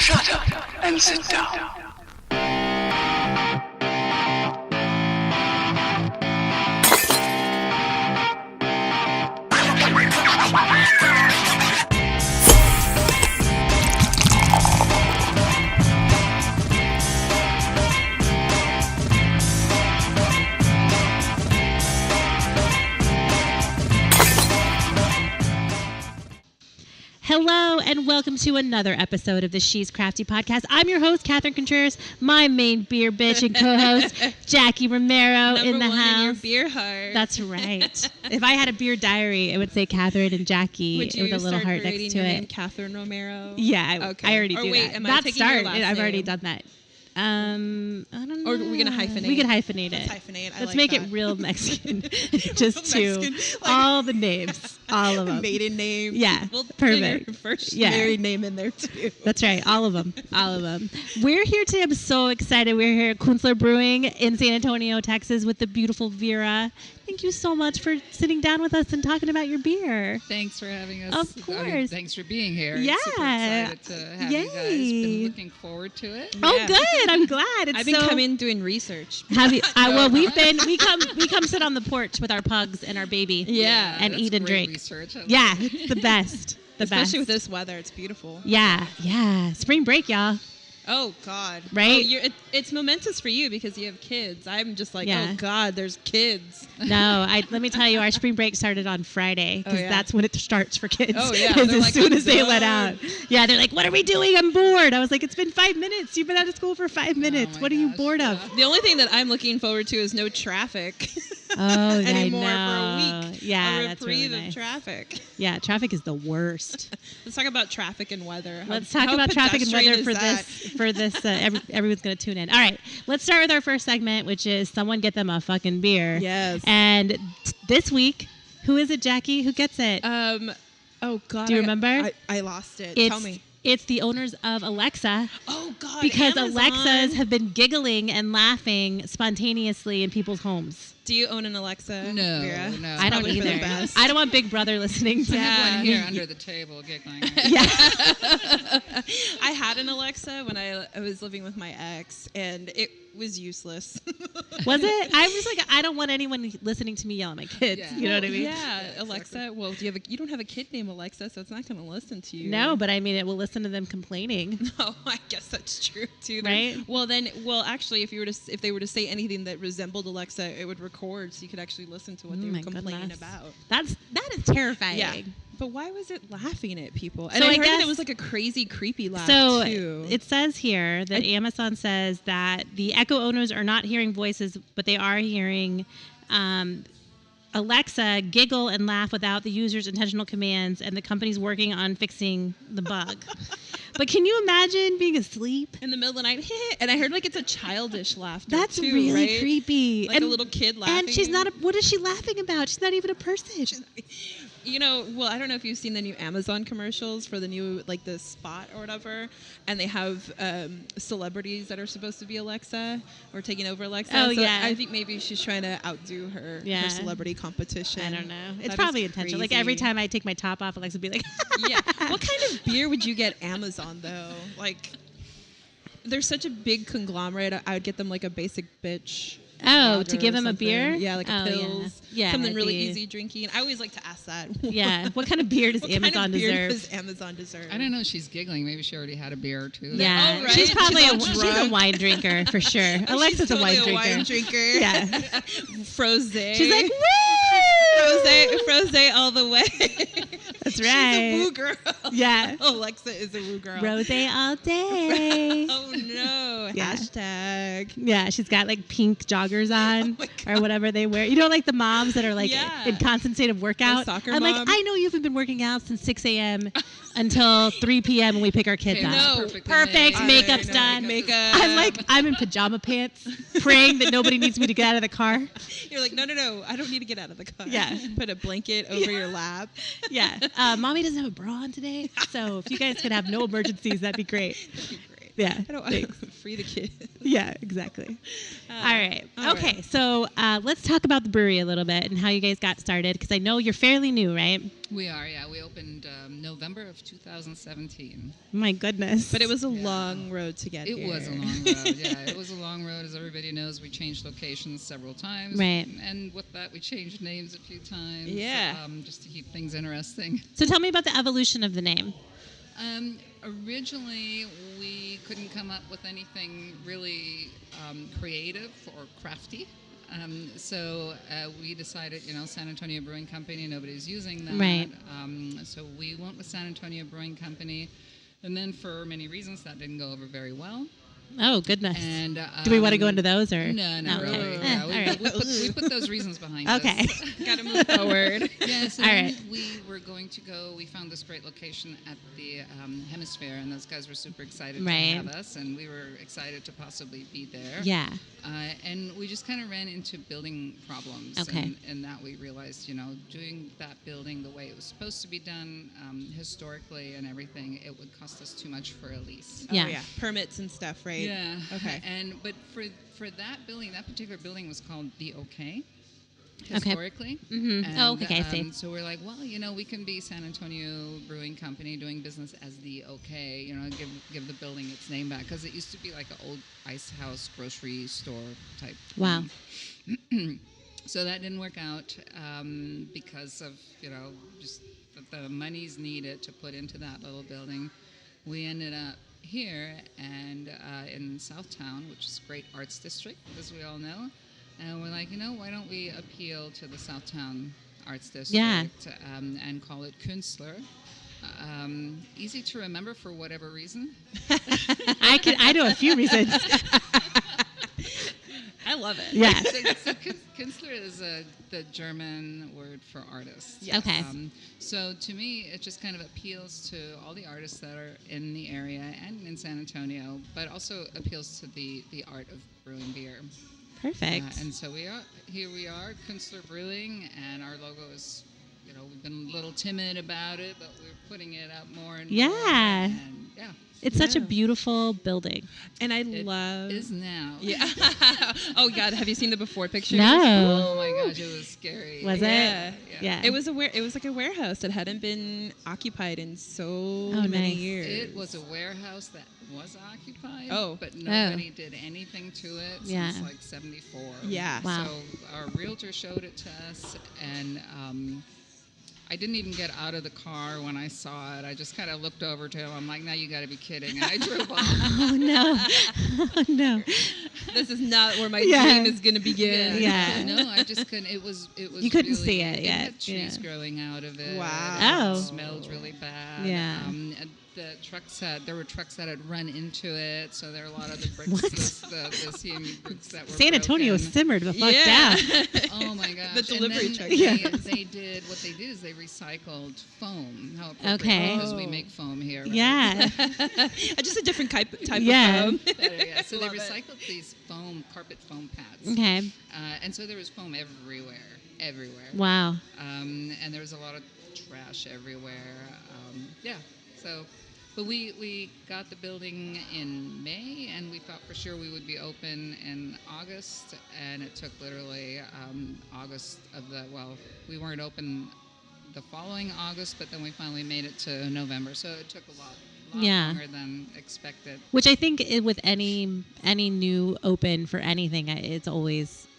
Shut up and sit down. Hello and welcome to another episode of the She's Crafty podcast. I'm your host, Catherine Contreras, my main beer bitch and co-host, Jackie Romero in the house. In your beer heart. That's right. If I had a beer diary, it would say Catherine and Jackie with a little heart next to it. Catherine Romero? Yeah, I already do wait, that. Am I Not taking start. your last I've already name? done that. I don't know. Or are we gonna hyphenate? We could hyphenate it. Let's hyphenate. Let's make it real Mexican. Just two. Mexican, all the names. All of them. Maiden name. Yeah. We'll perfect. Your first Yeah. married name in there too. That's right. All of them. All of them. We're here today. I'm so excited. We're here at Künstler Brewing in San Antonio, Texas with the beautiful Vera. Thank you so much for sitting down with us and talking about your beer. Thanks for having us. Of course. Thanks for being here. Yeah. Super excited to have you guys. Been looking forward to it. Oh, good. I'm glad. It's I've been coming doing research. Have you? Well, we come sit on the porch with our pugs and our baby. Yeah. And that's eat and great drink. Research. Yeah, it's the best. Especially with best. this weather, it's beautiful. Yeah. Spring break, y'all. Oh God! Right? Oh, it's momentous for you because you have kids. I'm just like, Yeah. oh God, there's kids. No, let me tell you, our spring break started on Friday because that's when it starts for kids. Oh yeah, as like, soon I'm as they done. let out. Yeah, they're like, "What are we doing? I'm bored." I was like, "It's been 5 minutes. You've been out of school for 5 minutes. my What are you gosh, bored yeah. of?" The only thing that I'm looking forward to is no traffic. Oh, anymore I know. for a week. Yeah, a that's really reprieve nice. of traffic. Yeah, traffic is the worst. Let's talk about traffic and weather. Let's talk about traffic and weather pedestrian for this. Everyone's going to tune in. All right, let's start with our first segment, which is someone get them a fucking beer. Yes. And this week, who is it, Jackie? Who gets it? Oh God. Do you remember? I lost it. It's, Tell me. It's the owners of Alexa. Oh God. Because Amazon. Alexas have been giggling and laughing spontaneously in people's homes. Do you own an Alexa? No, Vera? no. I don't Probably for the either. best. I don't want Big Brother listening to I have one here under the table giggling. Yeah. I had an Alexa when I was living with my ex, and it was useless. Was it? I was like, I don't want anyone listening to me yell at my kids. Yeah. You know what I mean? Yeah, Alexa. Well, you don't have a kid named Alexa, so it's not going to listen to you. No, but I mean, it will listen to them complaining. No, I guess that's true too. Right? Well, actually, if they were to say anything that resembled Alexa, it would record, so you could actually listen to what they were my complaining goodness. about. That is terrifying. Yeah. But why was it laughing at people? And So I I heard guess- that it was like a crazy, creepy laugh So too. it says here that Amazon says that the Echo owners are not hearing voices, but they are hearing Alexa giggle and laugh without the user's intentional commands, and the company's working on fixing the bug. But can you imagine being asleep? in the middle of the night, and I heard like it's a childish laughter. That's too, really right? creepy. Like a little kid laughing. And she's not. What is she laughing about? She's not even a person. You know, well, I don't know if you've seen the new Amazon commercials for the new, like the Spot or whatever, and they have celebrities that are supposed to be Alexa or taking over Alexa. Oh, so yeah. I think maybe she's trying to outdo her celebrity competition. I don't know. It's That probably is intentional. Like crazy. every time I take my top off, Alexa would be like, Yeah. What kind of beer would you get Amazon though? Like, they're such a big conglomerate. I would get them like a basic bitch. Oh, lager to give or him a something. beer? Yeah, like a Oh, yeah. pills. Yeah, something that'd really be- easy drinking. I always like to ask that. yeah. What kind of beer does What Amazon kind of beer deserve? does Amazon deserve? I don't know. She's giggling. Maybe she already had a beer or two. Yeah, Oh, right. she's probably She's all she's a drunk. wine drinker for sure. Alexa's Totally a wine drinker. Yeah, Frosé. she's like, woo! Frosé all the way. That's She's right. a woo girl. Yeah. Alexa is a woo girl. Rose all day. Oh no. Yeah. Hashtag. Yeah, she's got like pink joggers on my or whatever they wear. You know, like the moms that are like Yeah. in constant state of workout. The soccer I'm mom. like, I know you haven't been working out since 6 a.m. until 3 p.m. when we pick our kids Okay, up. No, perfect. Perfect. I Makeup's know, done. Makeup. I'm like, I'm in pajama pants, praying that nobody needs me to get out of the car. You're like, no. I don't need to get out of the car. Yeah. Put a blanket over your lap. Yeah. Mommy doesn't have a bra on today, so if you guys could have no emergencies, that'd be great. That'd be great. Yeah. I don't. Thanks. free the kids. Yeah, exactly. All right. all Okay, right. so let's talk about the brewery a little bit and how you guys got started, because I know you're fairly new, right? We are, yeah. We opened November of 2017. My goodness. But it was a long road to get It here. was a long road, yeah. It was a long road. As everybody knows, we changed locations several times. Right. And with that, we changed names a few times. Yeah. Just to keep things interesting. So tell me about the evolution of the name. Originally, we couldn't come up with anything really creative or crafty. So we decided, San Antonio Brewing Company, nobody's using that. Right. So we went with San Antonio Brewing Company. And then for many reasons, that didn't go over very well. Oh, goodness. And do we want to go into those, or no, not Okay. really. Eh, Yeah, all we, right. we put those reasons behind Okay. us. Got to move forward. Yeah, so All then right. we were going to go. We found this great location at the Hemisphere, and those guys were super excited Right. to have us, and we were excited to possibly be there. Yeah. And we just kind of ran into building problems. Okay. And that we realized, doing that building the way it was supposed to be done historically and everything, it would cost us too much for a lease. Yeah. Oh, yeah. Permits and stuff, right? Yeah. Okay. But for that building, that particular building was called the OK. Historically. Mhm. And, Oh, okay, I see. So we're like, well, we can be San Antonio Brewing Company doing business as the OK, give the building its name back, because it used to be like an old ice house grocery store type. Wow. So that didn't work out because of, just the monies needed to put into that little building. We ended up here and in Southtown, which is a great arts district, as we all know. And we're like, why don't we appeal to the Southtown Arts District Yeah. And call it Künstler? Easy to remember for whatever reason. I know a few reasons. I love it. Yeah. So Künstler is the German word for artist. Yes. Okay. So to me, it just kind of appeals to all the artists that are in the area and in San Antonio, but also appeals to the art of brewing beer. Perfect. And so here we are, Künstler Brewing, and our logo is, we've been a little timid about it, but we're putting it out more and more. Yeah. And yeah. It's such a Yeah. beautiful building. And I It love. is now. Yeah. Oh God, have you seen the before pictures? No. Oh my gosh, it was scary. Was Yeah. it? Yeah. It was like a warehouse that hadn't been occupied in so Oh, many nice. years. It was a warehouse that was occupied, Oh. but nobody did anything to it Yeah. since like 74. Yeah. Wow. So our realtor showed it to us, and I didn't even get out of the car when I saw it. I just kind of looked over to him. I'm like, "Now you got to be kidding!" And I drove off. Oh no. Oh no. This is not where my Yeah. dream is going to begin. Yeah. No, I just couldn't. It was. You couldn't really, see it yet, had trees yeah. growing out of it. Wow. Oh. It smelled really bad. Yeah. And there were trucks that had run into it, so there were a lot of the bricks, What? the CMU bricks that were San Antonio broken. simmered the fuck Yeah. down. Oh my gosh! The delivery and truck. then Yeah. they did what they did is they recycled foam. How appropriate, Okay. because we Oh. make foam here. Right? Yeah. Just a different type Yeah. of foam. Better, yeah. So they Love it. recycled these carpet foam pads. Okay. And so there was foam everywhere. Wow. And there was a lot of trash everywhere. But we got the building in May, and we thought for sure we would be open in August, and it took literally August we weren't open the following August, but then we finally made it to November, so it took a lot Yeah. longer than expected. Which I think with any new open for anything,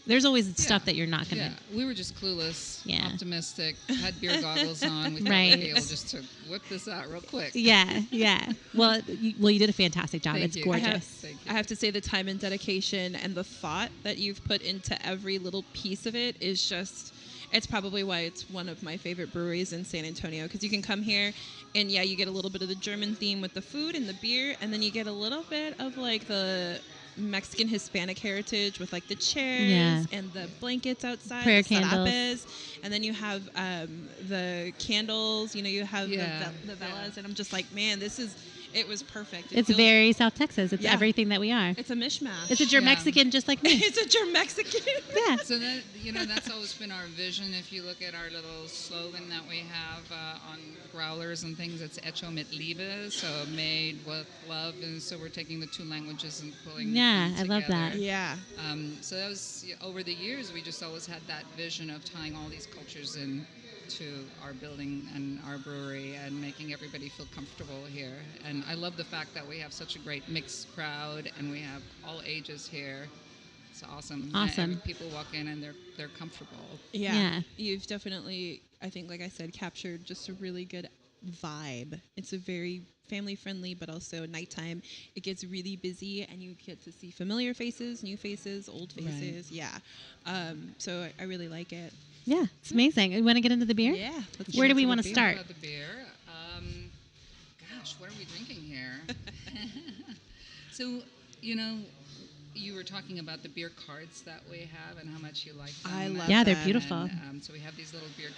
there's always stuff that you're not gonna. Yeah, we were just clueless, Yeah. optimistic, had beer goggles on. We thought Right. we'd be able just to whip this out real quick. Yeah. Yeah. Well, you did a fantastic job. Thank It's you. gorgeous. Thank you. I have to say the time and dedication and the thought that you've put into every little piece of it is just, it's probably why it's one of my favorite breweries in San Antonio, because you can come here and you get a little bit of the German theme with the food and the beer, and then you get a little bit of like the Mexican Hispanic heritage with like the chairs Yeah. and the blankets outside, Prayer the candles. sarapes, and then you have the candles, you have Yeah. the velas, and I'm just like, man, this is, It was perfect. It's very South Texas. It's everything that we are. It's a mishmash. It's a Germ-Mexican just like me. It's a Germ-Mexican. Yeah. So that that's always been our vision. If you look at our little slogan that we have on growlers and things, it's Hecho mit Liebe, so made with love. And so we're taking the two languages and pulling them I together. love that. Yeah. So that was over the years. We just always had that vision of tying all these cultures in to our building and our brewery and making everybody feel comfortable here. And I love the fact that we have such a great mixed crowd and we have all ages here. It's awesome. And people walk in and they're comfortable. Yeah. You've definitely, I think, like I said, captured just a really good vibe. It's a very family friendly, but also nighttime. It gets really busy and you get to see familiar faces, new faces, old faces. Right. Yeah. So I really like it. Yeah, it's amazing. You want to get into the beer? Yeah. Where do we want to start? About the beer. Gosh, what are we drinking here? So, you were talking about the beer cards that we have and how much you like them. I love Yeah, that. they're beautiful. And, so we have these little beer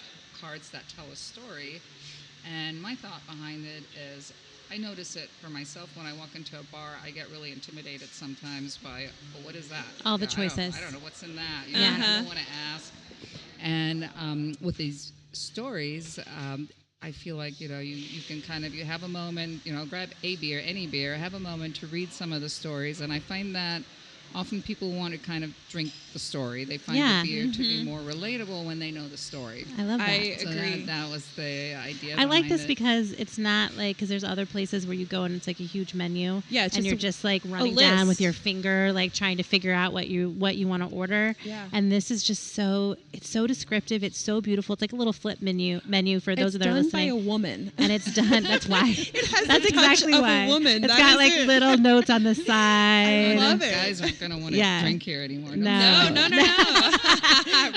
cards that tell a story. And my thought behind it is I notice it for myself when I walk into a bar. I get really intimidated sometimes by, what is that? All the choices. I don't know what's in that. I don't want to ask. And with these stories, I feel like, you can kind of, you have a moment, grab a beer, any beer, have a moment to read some of the stories. And I find that often people want to kind of drink the story. They find the beer to be more relatable when they know the story. I love that. I So agree. that was the idea. I like behind this it. because it's not like, because there's other places where you go and it's like a huge menu. Yeah, it's and just you're just like running down list. with your finger, like trying to figure out what you want to order. Yeah. And this is just it's so descriptive. It's so beautiful. It's like a little flip menu for those It's that are done listening. by a woman. And it's done. That's why. has That's the touch exactly of a why. woman. It's That got is like it. little notes on the side. love it. Guys aren't going to want to Yeah. drink here anymore. No. No.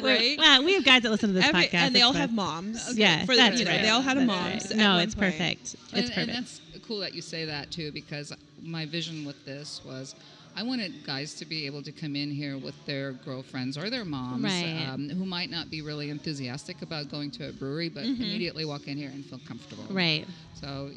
Right? Well, we have guys that listen to this podcast. And they it's all fun. have moms. Yeah, For that's the, right. They all had a That's moms. right. at No, one it's point. perfect. It's And perfect. that's cool that you say that too, because my vision with this was I wanted guys to be able to come in here with their girlfriends or their moms Right. Who might not be really enthusiastic about going to a brewery, but immediately walk in here and feel comfortable. Right. So,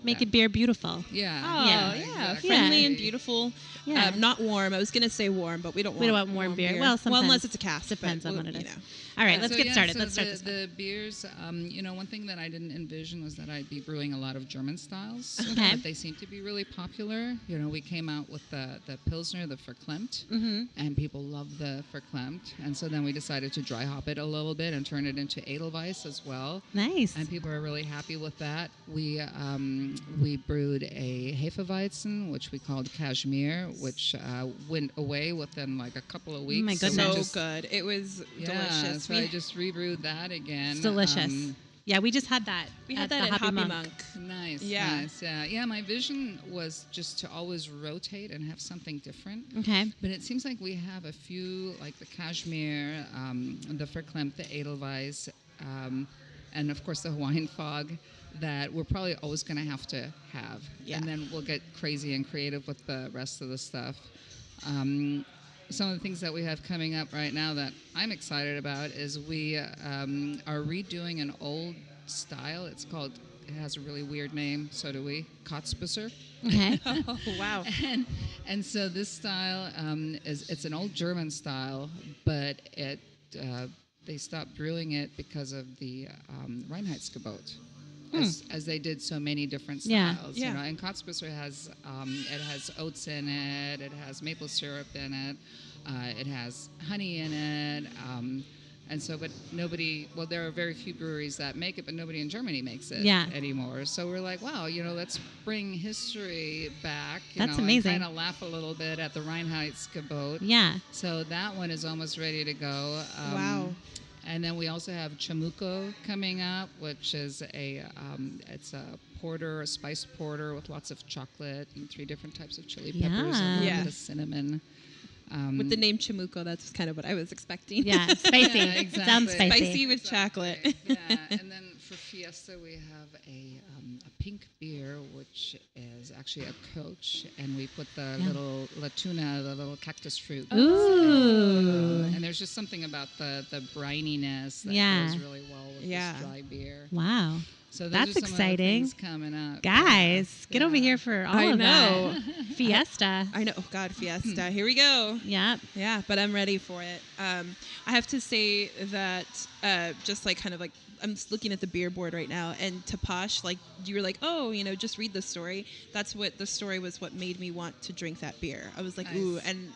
Make it beer beautiful. Yeah. Oh, Yeah. yeah. Exactly. Friendly and beautiful. Yeah. Not warm. I was going to say warm, but we don't want warm beer. Well, sometimes. unless it's a cask. Depends but on what it you is. know. All right, let's So, get yeah, started. so Let's start this one. the beers, one thing that I didn't envision was that I'd be brewing a lot of German styles. Okay. But they seem to be really popular. We came out with the Pilsner, the Verklempt, and people love the Verklempt. And so then we decided to dry hop it a little bit and turn it into Edelweiss as well. Nice. And people are really happy with that. We brewed a Hefeweizen, which we called Cashmere, which went away within like a couple of weeks. my So we goodness. So just- good. It was yeah, delicious. so I just rebrewed that again. It's delicious. Yeah, we just had that. we had at that the at Hoppy Hoppy Monk. Monk. Nice, Yeah. nice. Yeah, my vision was just to always rotate and have something different. Okay. But it seems like we have a few, like the Cashmere, the Verklempt, the Edelweiss, and of course the Hawaiian Fog, that we're probably always going to have. Yeah. And then we'll get crazy and creative with the rest of the stuff. Some of the things that we have coming up right now that I'm excited about is we are redoing an old style. It has a really weird name, so do we, Kotzbusser. Okay. Oh, wow. And so this style it's an old German style, but they stopped brewing it because of the Reinheitsgebot. As they did so many different styles, Yeah. And Kotzbusser has oats in it, it has maple syrup in it, it has honey in it, and so, but nobody. Well, there are very few breweries that make it, but nobody in Germany makes it anymore. So we're like, wow, let's bring history back. That's amazing. And kind of laugh a little bit at the Reinheitsgebot. Yeah. So that one is almost ready to go. Wow. And then we also have Chamuco coming up, which is it's a porter, a spice porter with lots of chocolate and 3 different types of chili peppers and a little Yeah. bit of cinnamon. With the name Chamuco, that's kind of what I was expecting. Yeah. Spicy. Yeah, exactly. Sounds spicy. Spicy with chocolate. Yeah, and then for Fiesta we have a pink beer, which is actually a coach, and we put the little latuna, the little cactus fruit. Ooh. And there's just something about the brininess that Yeah. goes really well with Yeah. this dry beer. Wow. So those That's are some exciting. Of the things coming up. Guys, get over here for all I of know. that. Fiesta. I know. Oh, God, Fiesta. Here we go. Yep. Yeah, but I'm ready for it. I have to say that just like kind of like I'm just looking at the beer board right now, and Tapash, like you were like, oh, just read the story. That's what the story was. What made me want to drink that beer. I was like, Nice. ooh, and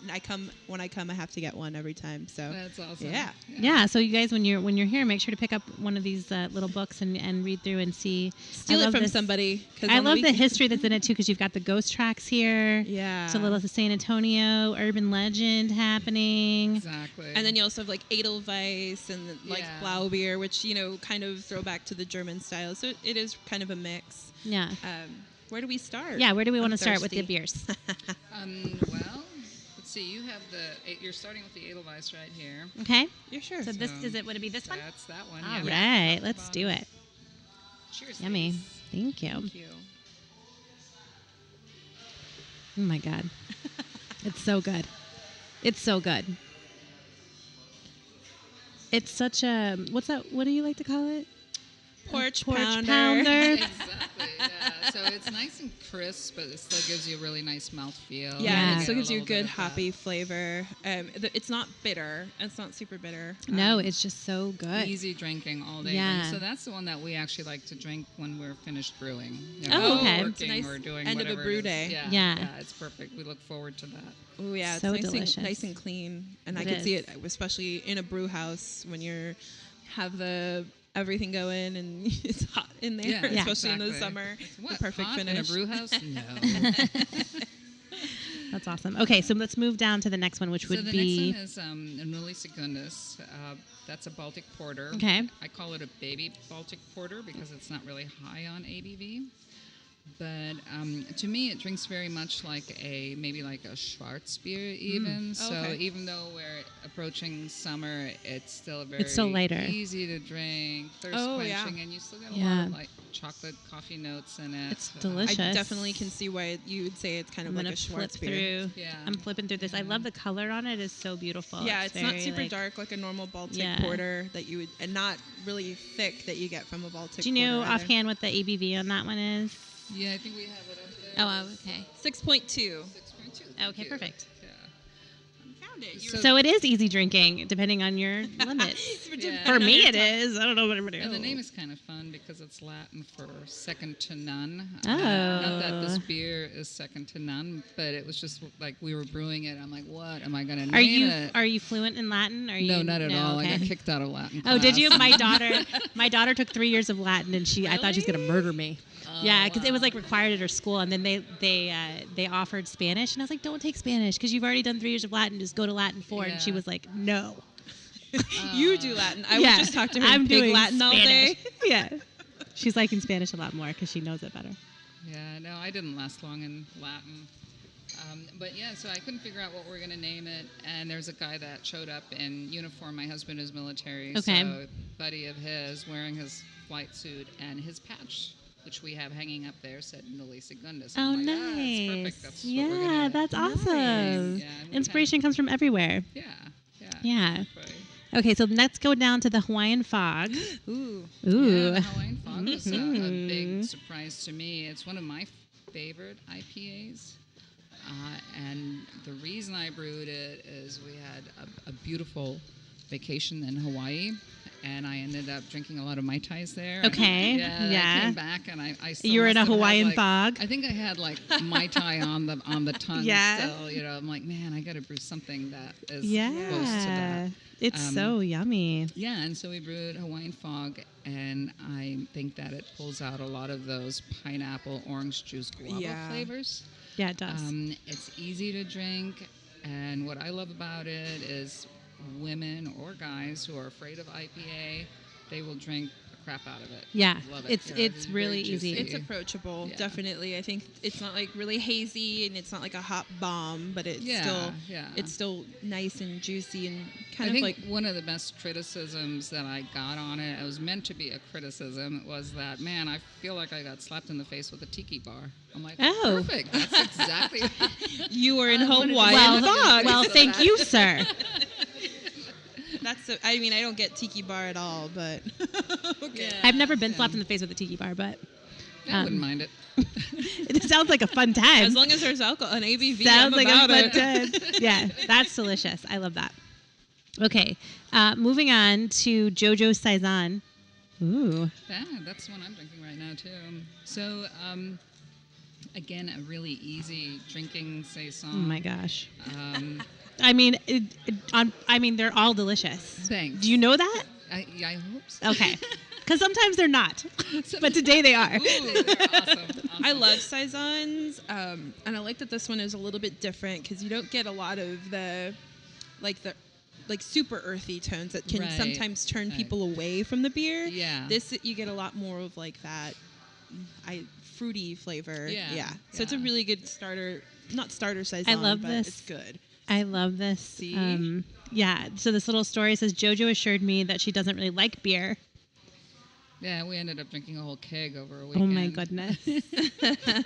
when I come, I have to get one every time. So That's awesome. Yeah. So you guys, when you're here, make sure to pick up one of these little books and read through and see. Steal it from somebody. I love the history that's in it too, because you've got the ghost tracks here. Yeah. So a little San Antonio urban legend happening. Exactly. And then you also have like Edelweiss and like Blaubier, which kind of throw back to the German style. So it is kind of a mix. Yeah. Where do we start? Yeah. Where do we want to I'm start with the thirsty. beers? Well, let's see. You have you're starting with the Edelweiss right here. Okay. Yeah, sure. So this is it. Would it be this one? That's that one. All yeah. right. Let's do it. Cheers. Yummy. ladies. Thank you. Thank you. Oh my God. It's so good. It's so good. It's such a, what's that? What do you like to call it? Porch Pounder. Exactly. Yeah. So it's nice and crisp, but it still gives you a really nice mouthfeel. Yeah, Yeah. it still gives you a little bit good of that. hoppy flavor. It's not bitter. It's not super bitter. No, it's just so good. Easy drinking all day. Yeah. So that's the one that we actually like to drink when we're finished brewing. Oh, okay. Working It's a nice or doing end of a whatever brew it is. day. Yeah. Yeah. Yeah, it's perfect. We look forward to that. Oh yeah, it's So nice delicious. and, nice and clean, and I It can see is. it, especially in a brew house when you're have the everything going and it's hot in there, Yeah, especially in the exactly. summer. What, The perfect hot finish. in a brew house? No. That's awesome. Okay, so let's move down to the next one, which So would the be. next one is Nulli Secundus. That's a Baltic porter. Okay. I call it a baby Baltic porter because it's not really high on ABV. But to me, it drinks very much like maybe like a Schwarzbier even. So okay. even though we're approaching summer, it's still very It's still lighter. easy to drink, thirst Oh, yeah. quenching, and you still get a Yeah. lot of like chocolate coffee notes in it. It's I delicious. definitely can see why you would say it's kind I'm of like gonna a flip Schwarzbier. through. Yeah. I'm flipping through this. I love the color on it. It's so beautiful. Yeah, it's not very, super like- dark like a normal Baltic Yeah. porter that you would, and not really thick that you get from a Baltic. Do you know porter either. offhand what the ABV on that one is? Yeah, I think we have it up there. Oh, okay. 6.2. 6.2. Okay, Thank you. perfect. Yeah. Found it. So it is easy drinking, depending on your limits. Yeah. For me, it is. I don't know what everybody And else. the name is kind of fun because it's Latin for second to none. Oh. Not that this beer is second to none, but it was just like we were brewing it. I'm like, what am I going to name it? Are you fluent in Latin? Are No, you, not at all. Okay. I got kicked out of Latin. Oh, did you? class. My daughter took 3 years of Latin, and I thought she was gonna murder me. Yeah, because it was like required at her school, and then they offered Spanish, and I was like, don't take Spanish because you've already done 3 years of Latin. Just go to Latin 4, and she Yeah. was like, no. You do Latin. I Yeah, would just talk to her I'm in big doing Latin all Spanish. day. Yeah, she's liking Spanish a lot more because she knows it better. Yeah, no, I didn't last long in Latin. But yeah, so I couldn't figure out what we were going to name it. And there's a guy that showed up in uniform. My husband is military. Okay. So a buddy of his wearing his flight suit and his patch, which we have hanging up there, said Nulli Secundus. Oh, I'm like, nice. That's perfect. That's what we're Yeah, gonna that's awesome. Yeah, and we Inspiration comes from everywhere. Yeah, yeah. Yeah. Exactly. Okay, so let's go down to the Hawaiian Fog. Ooh. Ooh. Yeah, the Hawaiian Fog was a big surprise to me. It's one of my favorite IPAs. And the reason I brewed it is we had a beautiful vacation in Hawaii, and I ended up drinking a lot of Mai Tais there. Okay, And, yeah. I came back and I still You were in must a have had, Hawaiian like- fog? I think I had like Mai Tai on the tongue. Yeah. Still, I'm like, man, I got to brew something that is Yeah. close to that. It's so yummy. Yeah, and so we brewed Hawaiian Fog, and I think that it pulls out a lot of those pineapple, orange juice, guava Yeah. flavors. Yeah, it does. It's easy to drink, and what I love about it is women or guys who are afraid of IPA, they will drink the crap out of it. Yeah, Love it. it's You know, it's very really easy. juicy. It's approachable, Yeah. definitely. I think it's not like really hazy and it's not like a hot bomb, but it's still nice and juicy and kind I of think like one of the best criticisms that I got on it was meant to be a criticism, was that, man, I feel like I got slapped in the face with a tiki bar. I'm like, Oh. perfect. That's exactly you were in I wanted to Hawaiian say fog. well, thank you, sir. I mean, I don't get tiki bar at all, but okay. I've never been slapped in the face with a tiki bar, but I wouldn't mind it. it sounds like a fun time. As long as there's alcohol and ABV, Sounds like a about fun it. time. Yeah, that's delicious. I love that. Okay, moving on to JoJo Saison. Ooh. Yeah, that's the one I'm drinking right now too. So, again, a really easy drinking saison. Oh my gosh. Um, I mean, they're all delicious. Thanks. Do you know that? I hope so. Okay. Because sometimes they're not, but today they are. Ooh, they're awesome. I love saisons, and I like that this one is a little bit different because you don't get a lot of the super earthy tones that can Right. sometimes turn Right. people away from the beer. Yeah. This you get a lot more of like that fruity flavor. Yeah. So it's a Yeah. really good starter, not starter saison. I love but this. It's good. I love this. See? Yeah. So this little story says JoJo assured me that she doesn't really like beer. Yeah, we ended up drinking a whole keg over a weekend. Oh my goodness.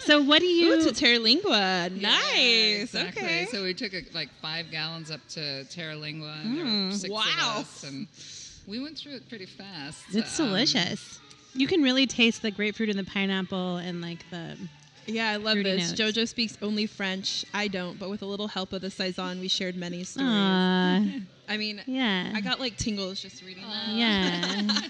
So what do you? Ooh, it's a terra lingua. Yeah, Nice. exactly. Okay. So we took like 5 gallons up to Terra Lingua, and there were 6 Wow. of us, and we went through it pretty fast. It's delicious. You can really taste the grapefruit and the pineapple and like the. Yeah, I love Fruity this. notes. JoJo speaks only French. I don't, but with a little help of the saison, we shared many stories. I mean, Yeah. I got like tingles just reading that. Yeah.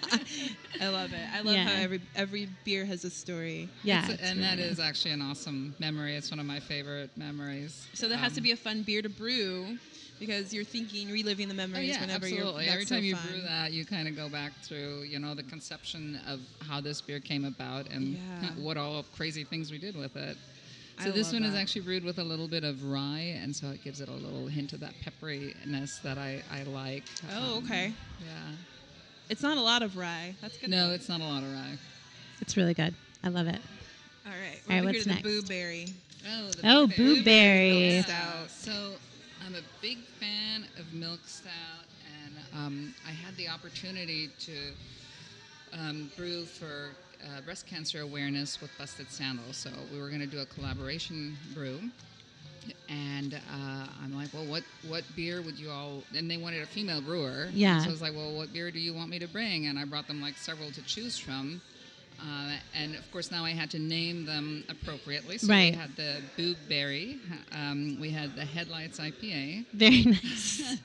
I love it. I love Yeah. how every beer has a story. Yeah. And that is actually an awesome memory. It's one of my favorite memories. So that has to be a fun beer to brew because you're reliving the Oh, memories yeah, whenever absolutely. you're. Every That's time so you fun. brew that, you kind of go back through, the conception of how this beer came about and Yeah. what all crazy things we did with it. I So this love one is that. actually brewed with a little bit of rye, and so it gives it a little hint of that pepperiness that I like. Oh, okay. Yeah. It's not a lot of rye. That's good. No, it's not a lot of rye. It's really good. I love it. All right. All right, We're over what's here to next? the Boo Berry. Oh, blueberry. Milk stout. So I'm a big fan of milk stout, and I had the opportunity to brew for breast cancer awareness with Busted Sandals. So we were going to do a collaboration brew. And I'm like, well, what beer would you all... And they wanted a female brewer. Yeah. So I was like, well, what beer do you want me to bring? And I brought them like several to choose from. And of course, now I had to name them appropriately. So Right. we had the Boob Berry, we had the Headlights IPA, Very nice.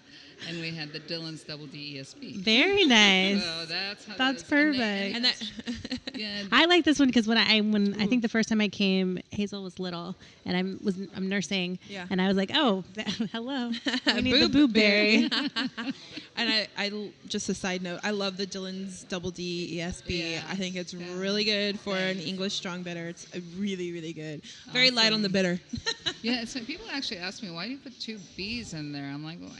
and we had the Dillon's Double D ESP. Very nice. So that's how That's that is. perfect. And that. Yeah, I like this one because when I think the first time I came, Hazel was little, and I'm nursing, Yeah. and I was like, oh, hello, we need the Boob boob berry. And I just a side note, I love the Dillon's Double D ESB. Yeah. I think it's Yeah. really good for an English strong bitter. It's really, really good. Very light on the bitter. yeah. So people actually ask me, why do you put 2 B's in there? I'm like, well,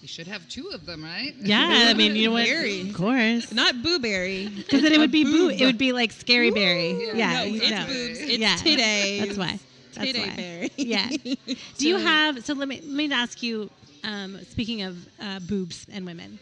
you should have 2 of them, right? Yeah, I mean, you know what? Berry. Of course, Not booberry. because then it would be boo. It would be like scary berry. No, Yeah, it's no. boobs. It's Yeah. titties. That's why. That's Titty why. berry. Yeah. Do you have? So let me ask you. Speaking of boobs and women,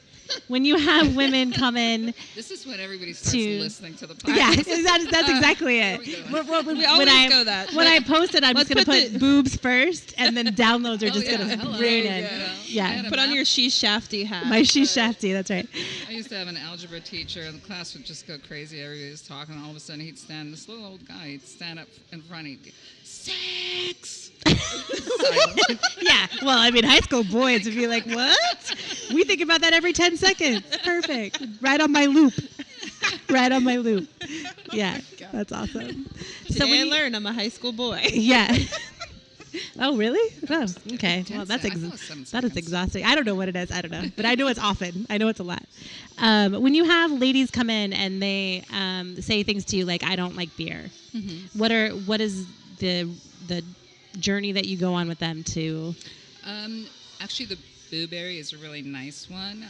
when you have women come in, This is when everybody starts To- listening to the podcast. yeah, that's exactly it. We always go that. When I post it, I'm just Let's gonna put put the- boobs first, and then downloads are just yeah. gonna Hello. rain in. Yeah. Yeah, Put on your She's Shafty hat. my she's shafty. That's right. I used to have an algebra teacher, and the class would just go crazy. Everybody was talking, and all of a sudden he'd stand, this little old guy, he'd stand up in front, he'd go, sex! Silent. Yeah. Well, I mean, high school boys would be like, "What?" We think about that every 10 seconds. Perfect. Right on my loop. Right on my loop. Yeah, that's awesome. So when I you- learned I'm a high school boy. Yeah. Oh, really? Oh, okay. Well, 10 that's seconds. I thought it was 7 that is seconds. exhausting. I don't know what it is. I don't know, but I know it's often. I know it's a lot. When you have ladies come in and they say things to you like, "I don't like beer," what is the journey that you go on with them to? Actually, the blueberry is a really nice one.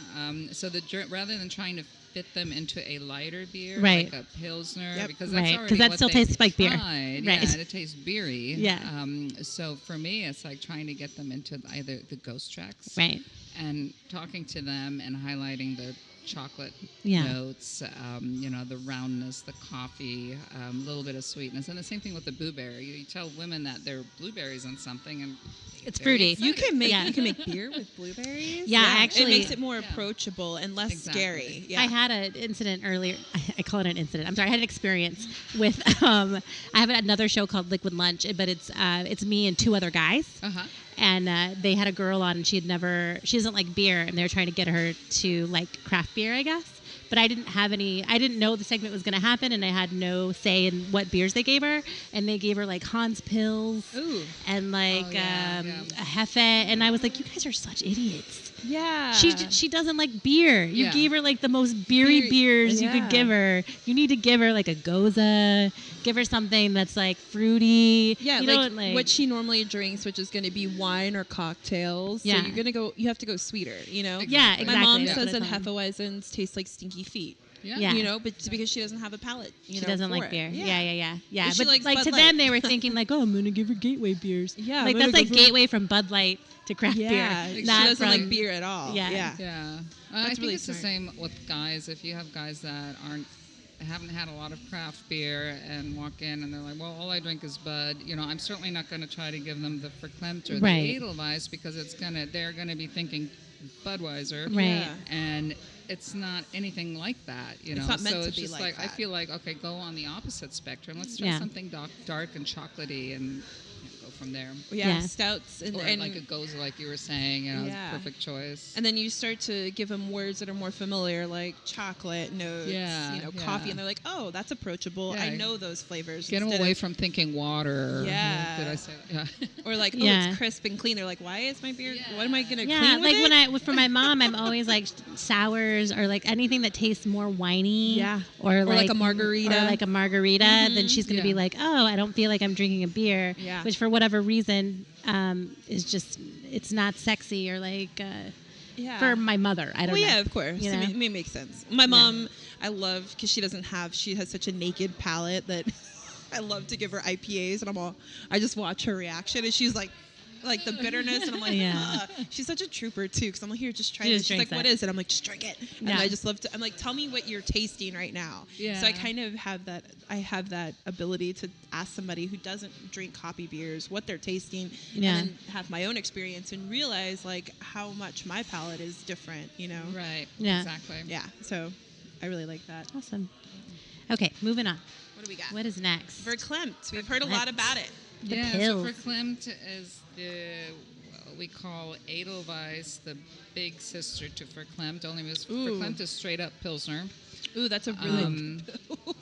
So rather than trying to fit them into a lighter beer, Right. like a Pilsner, Yep. because Right, that's 'cause already that what still they tastes like beer. tried. Right. Yeah, and it tastes beery. Yeah. So for me, it's like trying to get them into either the ghost tracks. Right. And talking to them and highlighting the chocolate Yeah. notes, the roundness, the coffee, a little bit of sweetness. And the same thing with the blueberry. You tell women that they're blueberries on something, and It's they're fruity. excited. You can make beer with blueberries. Yeah, actually- it makes it more approachable and less Exactly. scary. Yeah. I had an incident earlier. I call it an incident. I'm sorry. I had an experience with. I have another show called Liquid Lunch, but it's me and 2 other guys. Uh-huh. And they had a girl on, and she doesn't like beer, and they were trying to get her to like craft beer, I guess. But I didn't know the segment was going to happen, and I had no say in what beers they gave her. And they gave her like Hans Pils Ooh. and like a Hefe. And I was like, you guys are such idiots. Yeah. She doesn't like beer. You Yeah. gave her like the most beery beers you yeah. could give her. You need to give her like a Goza. Give her something that's like fruity. Yeah, you like, know, what she normally drinks, which is going to be wine or cocktails. Yeah. So you have to go sweeter, you know? Yeah, Exactly. exactly. My mom That's says what that I told him. Hefeweizens taste like stinky feet. Yeah. You know, but it's because she doesn't have a palate. She doesn't like beer. Yeah. And she But likes like Bud to Light. them, they were thinking like, oh, I'm gonna give her gateway beers. Yeah, like I'm that's gonna like go for- gateway from Bud Light to craft Yeah, beer. she not doesn't from- like beer at all. Yeah. Yeah, I That's think really it's the smart. same with guys. If you have guys that haven't had a lot of craft beer and walk in and they're like, well, all I drink is Bud. I'm certainly not going to try to give them the Verklempt or Right. the Edelweiss because they're gonna be thinking Budweiser, Right. Yeah. and it's not anything like that. It's not meant so to it's be just like I that. feel like okay, go on the opposite spectrum. Let's try Yeah. something dark and chocolatey and go from there. Yeah, Yeah. stouts and, Or and like a Goza, like you were saying, Yeah. perfect choice. and then you start to give them words that are more familiar, like chocolate notes, Yeah, coffee, yeah. and they're like, oh, that's approachable. Yeah. I know those flavors. Get them instead away of- from thinking water. Yeah. Did I say that? Yeah. Or like, oh, Yeah. it's crisp and clean. They're like, why is my beer? Yeah. What am I gonna Yeah, clean with like it? for my mom, I'm always like sours or like anything that tastes more winey. Yeah. Or like a margarita. Or like a margarita. Then she's gonna be Yeah. like, oh, I don't feel like I'm drinking a beer. Yeah. Which for whatever reason is just it's not sexy or like Yeah. for my mother. I don't Well, know. yeah, of course. You know? I mean, it makes sense. My mom, I love because she has such a naked palate that I love to give her IPAs, and I just watch her reaction, and she's like the bitterness, and I'm like, Yeah. "Ugh." She's such a trooper too, because I'm like, here, just try She this. just She's like, drinks what it. is it? I'm like, just drink it, and Yeah. I just love to. I'm like, tell me what you're tasting right now. Yeah. So I kind of have that. I have that ability to ask somebody who doesn't drink hoppy beers what they're tasting, Yeah. and then have my own experience and realize like how much my palate is different. You know. Right. Yeah. Exactly. Yeah, so I really like that. Awesome. Okay, moving on. What do we got? What is next? Verklempt. We've heard a lot about it. The Yeah. pills. So Verklempt is what we call Edelweiss, the big sister to Verklempt. Only because Ooh. Verklempt is straight up Pilsner. Ooh, that's a really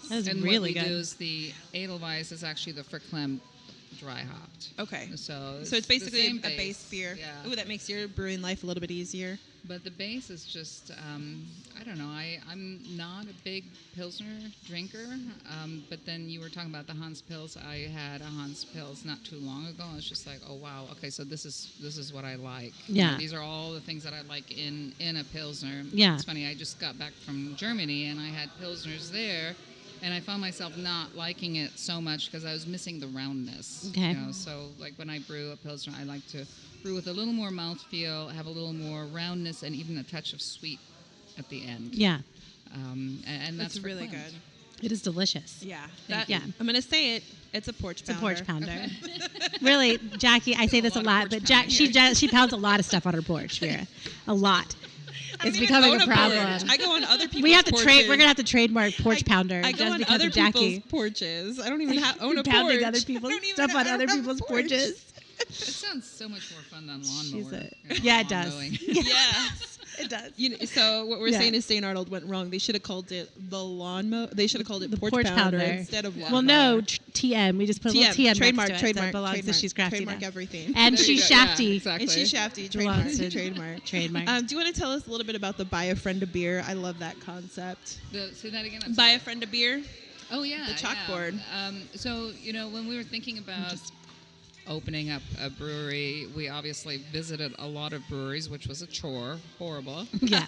That is and really what we good. do is the Edelweiss is actually the Verklempt dry hopped. okay. So So it's the basically same a base beer. Yeah. Ooh, that makes your brewing life a little bit easier. But the base is just, I don't know. I'm not a big Pilsner drinker. But then you were talking about the Hans Pils. I had a Hans Pils not too long ago. I was just like, oh wow, okay, so this is what I like. Yeah. These are all the things that I like in a Pilsner. Yeah. It's funny. I just got back from Germany and I had Pilsners there. And I found myself not liking it so much because I was missing the roundness. Okay. So like when I brew a Pilsner, I like to brew with a little more mouthfeel, have a little more roundness, and even a touch of sweet at the end. Yeah, And that's really Verklempt. good. it is delicious. Yeah. Thank you. I'm gonna say it. It's a porch It's a pounder. porch pounder. Really, Jackie, I say this a lot of lot, porch but pounding she pounds a lot of stuff on her porch, Vera. A lot. I It's don't even becoming own a problem. porch. I go on other people's We have to porches. trade. We're gonna have to trademark porch pounder I go just on because other of Jackie. people's porches. I don't even own a Pounding porch. other I people's don't even stuff on have other a people's porch. porches. It sounds so much more fun than She's lawnmower. a- yeah, it lawn does. mowing. Yeah. It does. So what we're Yeah. saying is St. Arnold went wrong. They should have called it the lawnmower. They should have called it The porch, porch pounder, pounder. instead of lawnmower. Well, no, TM. We just put a little TM trademark, next to it. So trademark, it belongs trademark, to She's Crafty trademark now. everything. And There you she's go. Yeah, shafty. exactly. And she's shafty. Belongs Trademark. to- Trademark. Trademark. Do you want to tell us a little bit about the buy a friend a beer? I love that concept. Say that again. I'm Buy sorry. a friend a beer. Oh yeah, The chalkboard. Yeah. So when we were thinking about opening up a brewery, we obviously visited a lot of breweries, which was a chore, horrible. Yeah.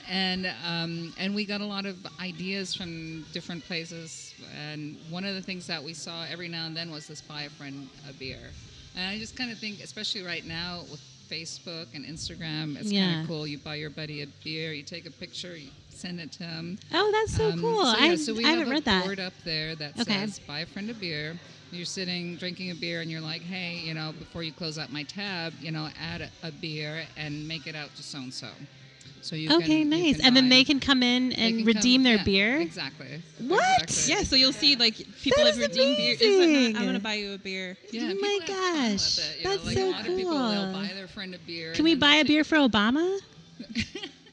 And we got a lot of ideas from different places. And one of the things that we saw every now and then was this buy a friend a beer. And I just kind of think, especially right now with Facebook and Instagram. It's Yeah. kind of cool. You buy your buddy a beer, you take a picture, you send it to him. Oh, that's so cool. So we I have haven't read a that. board up there that Okay. says, buy a friend a beer. You're sitting drinking a beer and you're like, hey, before you close out my tab, add a beer and make it out to so-and-so. So you Okay, can, nice. And then they can come in and redeem their beer? Exactly. What? Exactly. Yeah, so you'll see like people That have is redeemed beer. amazing. I'm gonna buy you a beer. Yeah, Oh people my have fun with gosh. it, That's like so a lot of people, they'll cool. buy their friend a beer. Can we buy a beer for Obama?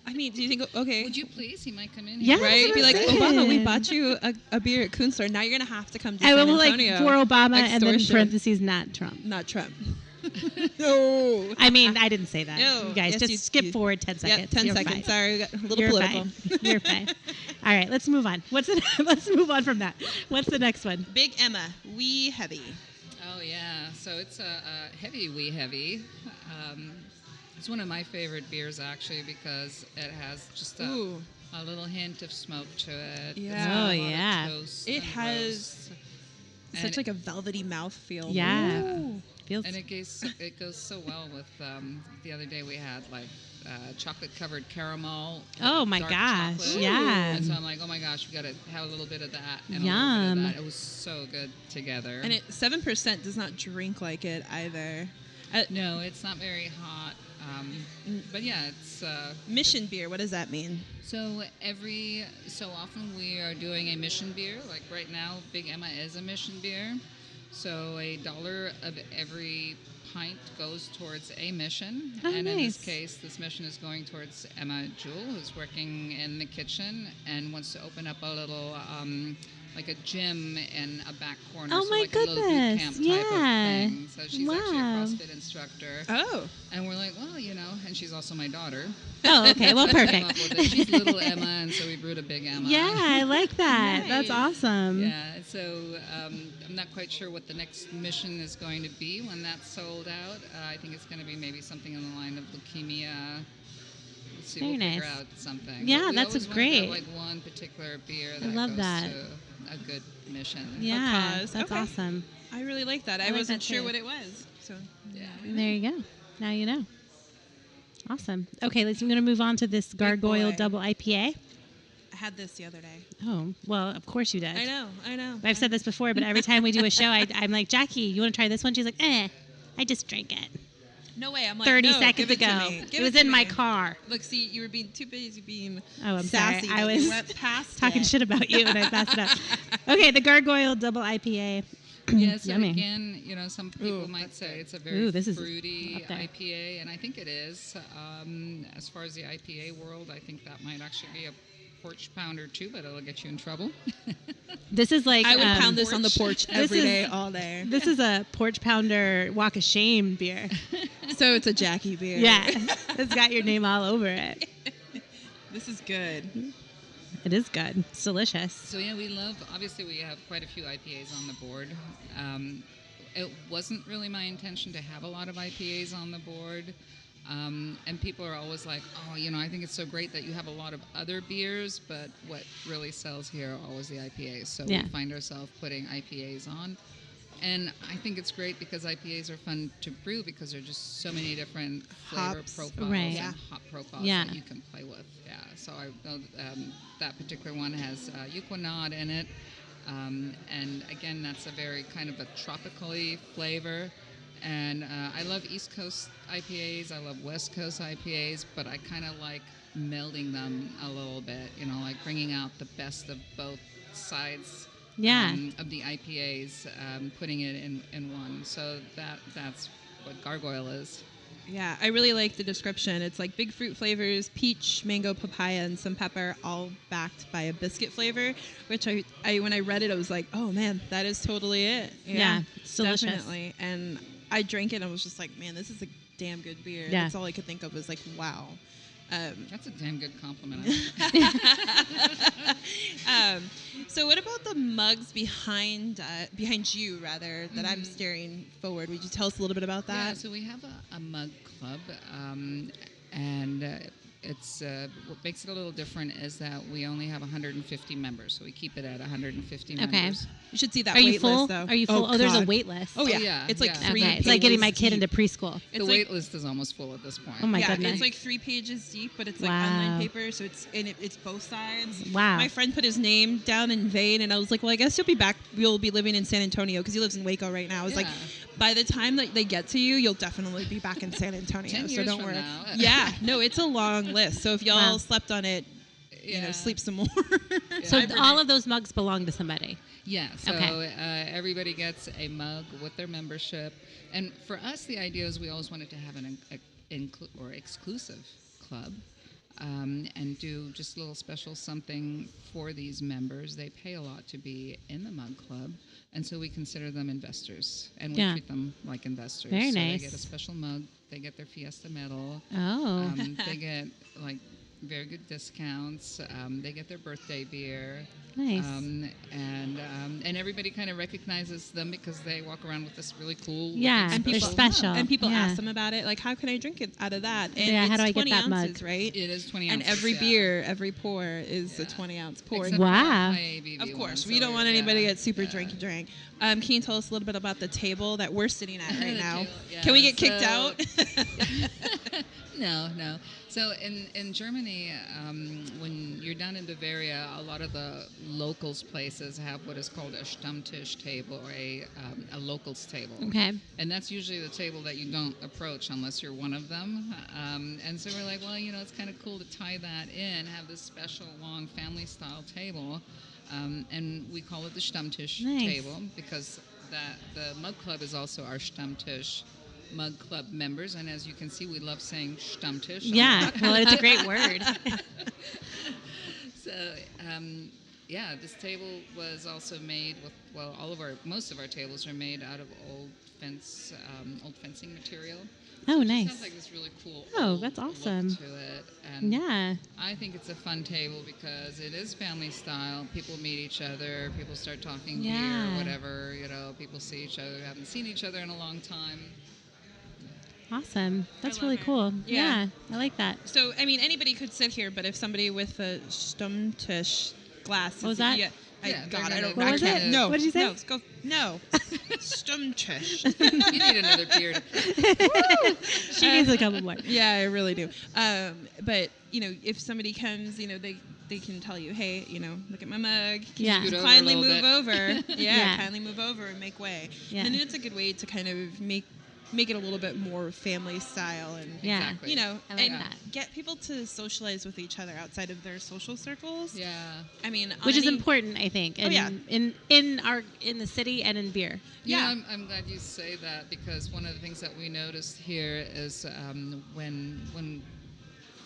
I mean, do you think? Okay. Would you please? He might come in. Yeah, here. Right? that's Be what like, I'm Obama, we saying. bought you a beer at Künstler. Now you're gonna have to come to I San will Antonio. for Obama and then in Extortion. parentheses, not Trump. Not Trump. No. I mean, I didn't say that. No. You guys, Yes, just you- skip you- forward 10 Yeah, seconds. 10 You're seconds. fine. Sorry, we got a little You're political. fine. You're fine. All right, let's move on. Let's move on from that. What's the next one? Big Emma, wee heavy. Oh yeah, so it's a heavy wee heavy. It's one of my favorite beers actually because it has just Ooh. a little hint of smoke to it. Yeah. It's got a Oh, lot of yeah. toast It and has roast. such And- like a velvety mouthfeel. Yeah. Ooh. Feels And it goes so well with the other day we had like chocolate covered caramel. Oh, my dark gosh. chocolate. Yeah. And so I'm like, oh my gosh, we got to have a little bit of that and a Yum. little bit of that. It was so good together. And 7% does not drink like it either. No, it's not very hot. But yeah, it's Mission beer, what does that mean? so every so often we are doing a mission beer. Like right now, Big Emma is a mission beer. So $1 of every pint goes towards a mission. Oh, and in this nice. case, this mission is going towards Emma Jewell, who's working in the kitchen and wants to open up a little like a gym in a back corner. Oh, so my like a little boot goodness. camp type Yeah. of thing. So she's actually a Wow. CrossFit instructor. Oh. And we're like, well, and she's also my daughter. Oh, okay. Well, So we came up perfect. with it. She's little Emma, and so we brewed a Big Emma. Yeah, I like that. That's Nice. awesome. Yeah, so I'm not quite sure what the next mission is going to be when that's sold out. I think it's going to be maybe something in the line of leukemia. Let's see, Very we'll figure nice. out something. Yeah, But we that's always wanna great. get, like one particular beer I that love goes that. to a good mission. Yeah, cause. that's Okay. awesome. I really like that. I I like wasn't that sure too. what it was. So Yeah. There you go. Now you know. Awesome. Okay, I'm going to move on to this Gargoyle boy. Double IPA. I had this the other day. Oh, well, of course you did. I know. I've said this before, but every time we do a show, I'm like, Jackie, you want to try this one? She's like, I just drank it. No way. I'm like 30 no, seconds give it to ago. me. It Give was to in my me. car. Look, see, you were being too busy being Oh, I'm sassy. sorry. I that you was went past talking it. shit about you and I passed it up. Okay, the Gargoyle Double IPA. Yeah, so Yummy. again, some people Ooh, might that's say good. it's a very Ooh, this is fruity up there. IPA, and I think it is. As far as the IPA world, I think that might actually be a porch pounder too, but it'll get you in trouble. This is like I would pound this on the porch This every is- day, all day. This is a porch pounder walk of shame beer. So it's a Jackie beer. Yeah, it's got your name all over it. This is good. It is good. It's delicious. So yeah, obviously we have quite a few IPAs on the board. It wasn't really my intention to have a lot of IPAs on the board. And people are always like, oh, I think it's so great that you have a lot of other beers, but what really sells here are always the IPAs. So Yeah. we find ourselves putting IPAs on. And I think it's great because IPAs are fun to brew because there are just so many different flavor Hops. profiles Right. and hop profiles Yeah. that you can play with. Yeah, so I know that particular one has Yukonod in it. And again, that's a very kind of a tropically flavor. And I love East Coast IPAs. I love West Coast IPAs, but I kind of like melding them a little bit, like bringing out the best of both sides Yeah. of the IPAs, putting it in one. So that's what Gargoyle is. Yeah, I really like the description. It's like big fruit flavors, peach, mango, papaya, and some pepper, all backed by a biscuit flavor, which I when I read it, I was like, oh man, that is totally it. Yeah, it's delicious. definitely. And I drank it and I was just like, man, this is a damn good beer. Yeah. That's all I could think of was like, wow. That's a damn good compliment. So what about the mugs behind you, rather, that I'm staring forward? Would you tell us a little bit about Yeah, that? so we have a mug club, and it's what makes it a little different is that we only have 150 members, so we keep it at 150 members. You should see that Are you wait full? list, though. Are you full? Oh, there's a God. wait list. Oh, yeah. yeah, It's like yeah. 3 Okay, it's like getting my pages kid deep. into preschool. The It's wait list is almost full at this point. Oh my yeah, goodness. it's like 3 pages deep, but it's like Wow. online paper, so it's both sides. Wow. My friend put his name down in vain, and I was like, well, I guess you'll be living in San Antonio because he lives in Waco right now. I was like, by the time that they get to you, you'll definitely be back in San Antonio. 10 so years don't from worry. now. Yeah, no, it's a long list. So if y'all Wow. slept on it, sleep some more. So all of those mugs belong to somebody. Yeah, so Okay. everybody gets a mug with their membership. And for us, the idea is we always wanted to have an exclusive club and do just a little special something for these members. They pay a lot to be in the mug club, and so we consider them investors, and we treat them like investors. Very so nice. They get a special mug, they get their Fiesta medal, Oh. they get like very good discounts. They get their birthday beer. Nice. And everybody kind of recognizes them because they walk around with this really cool Yeah, looking they're special. And people Yeah. ask them about it, like, how can I drink it out of that? And Yeah, it's how do I get 20 that mug? ounces, right? It is 20 And ounces. every yeah. beer, every pour is a 20-ounce pour. Except for Wow. the high ABV Of course, one, we so don't want anybody to yeah, get super yeah. drinky drink. Can you tell us a little bit about the table that we're sitting at right The now? table, yeah, Can we get kicked so- out? No. So in Germany, when you're down in Bavaria, a lot of the locals places have what is called a Stammtisch table, or a locals table. Okay. And that's usually the table that you don't approach unless you're one of them. And so we're like, well, it's kind of cool to tie that in, have this special long family-style table, and we call it the Stammtisch Nice. table because the Mug Club is also our Stammtisch Mug Club members, and as you can see, we love saying Stammtisch. Yeah. Well, it's a great word. So, this table was also made with most of our tables are made out of old fencing material. Oh, So it just nice. has like this really cool. Oh, old that's look awesome. to it, and Yeah. I think it's a fun table because it is family style. People meet each other. People start talking beer Yeah. or whatever. People see each other. Haven't seen each other in a long time. Awesome. That's love really it. cool. Yeah. Yeah. I like that. So, I mean, anybody could sit here, but if somebody with a Stammtisch glass, What was that? Yeah, Yeah, God, they're I gonna- don't. What I was can't. it? No. What did you say? No, go. No. Stammtisch. You need another beer. She needs a couple more. Yeah, I really do. But if somebody comes, they can tell you, hey, look at my mug. Can Yeah. you Scoot over a kindly little move bit. over. Yeah, Yeah. kindly move over and make way. Yeah. And it's a good way to kind of make it a little bit more family style and Yeah. Exactly. I like and that. get people to socialize with each other outside of their social circles. Yeah. I mean, Which is any- important, I think. Oh, yeah. In the city and in beer. Yeah. I'm glad you say that because one of the things that we noticed here is when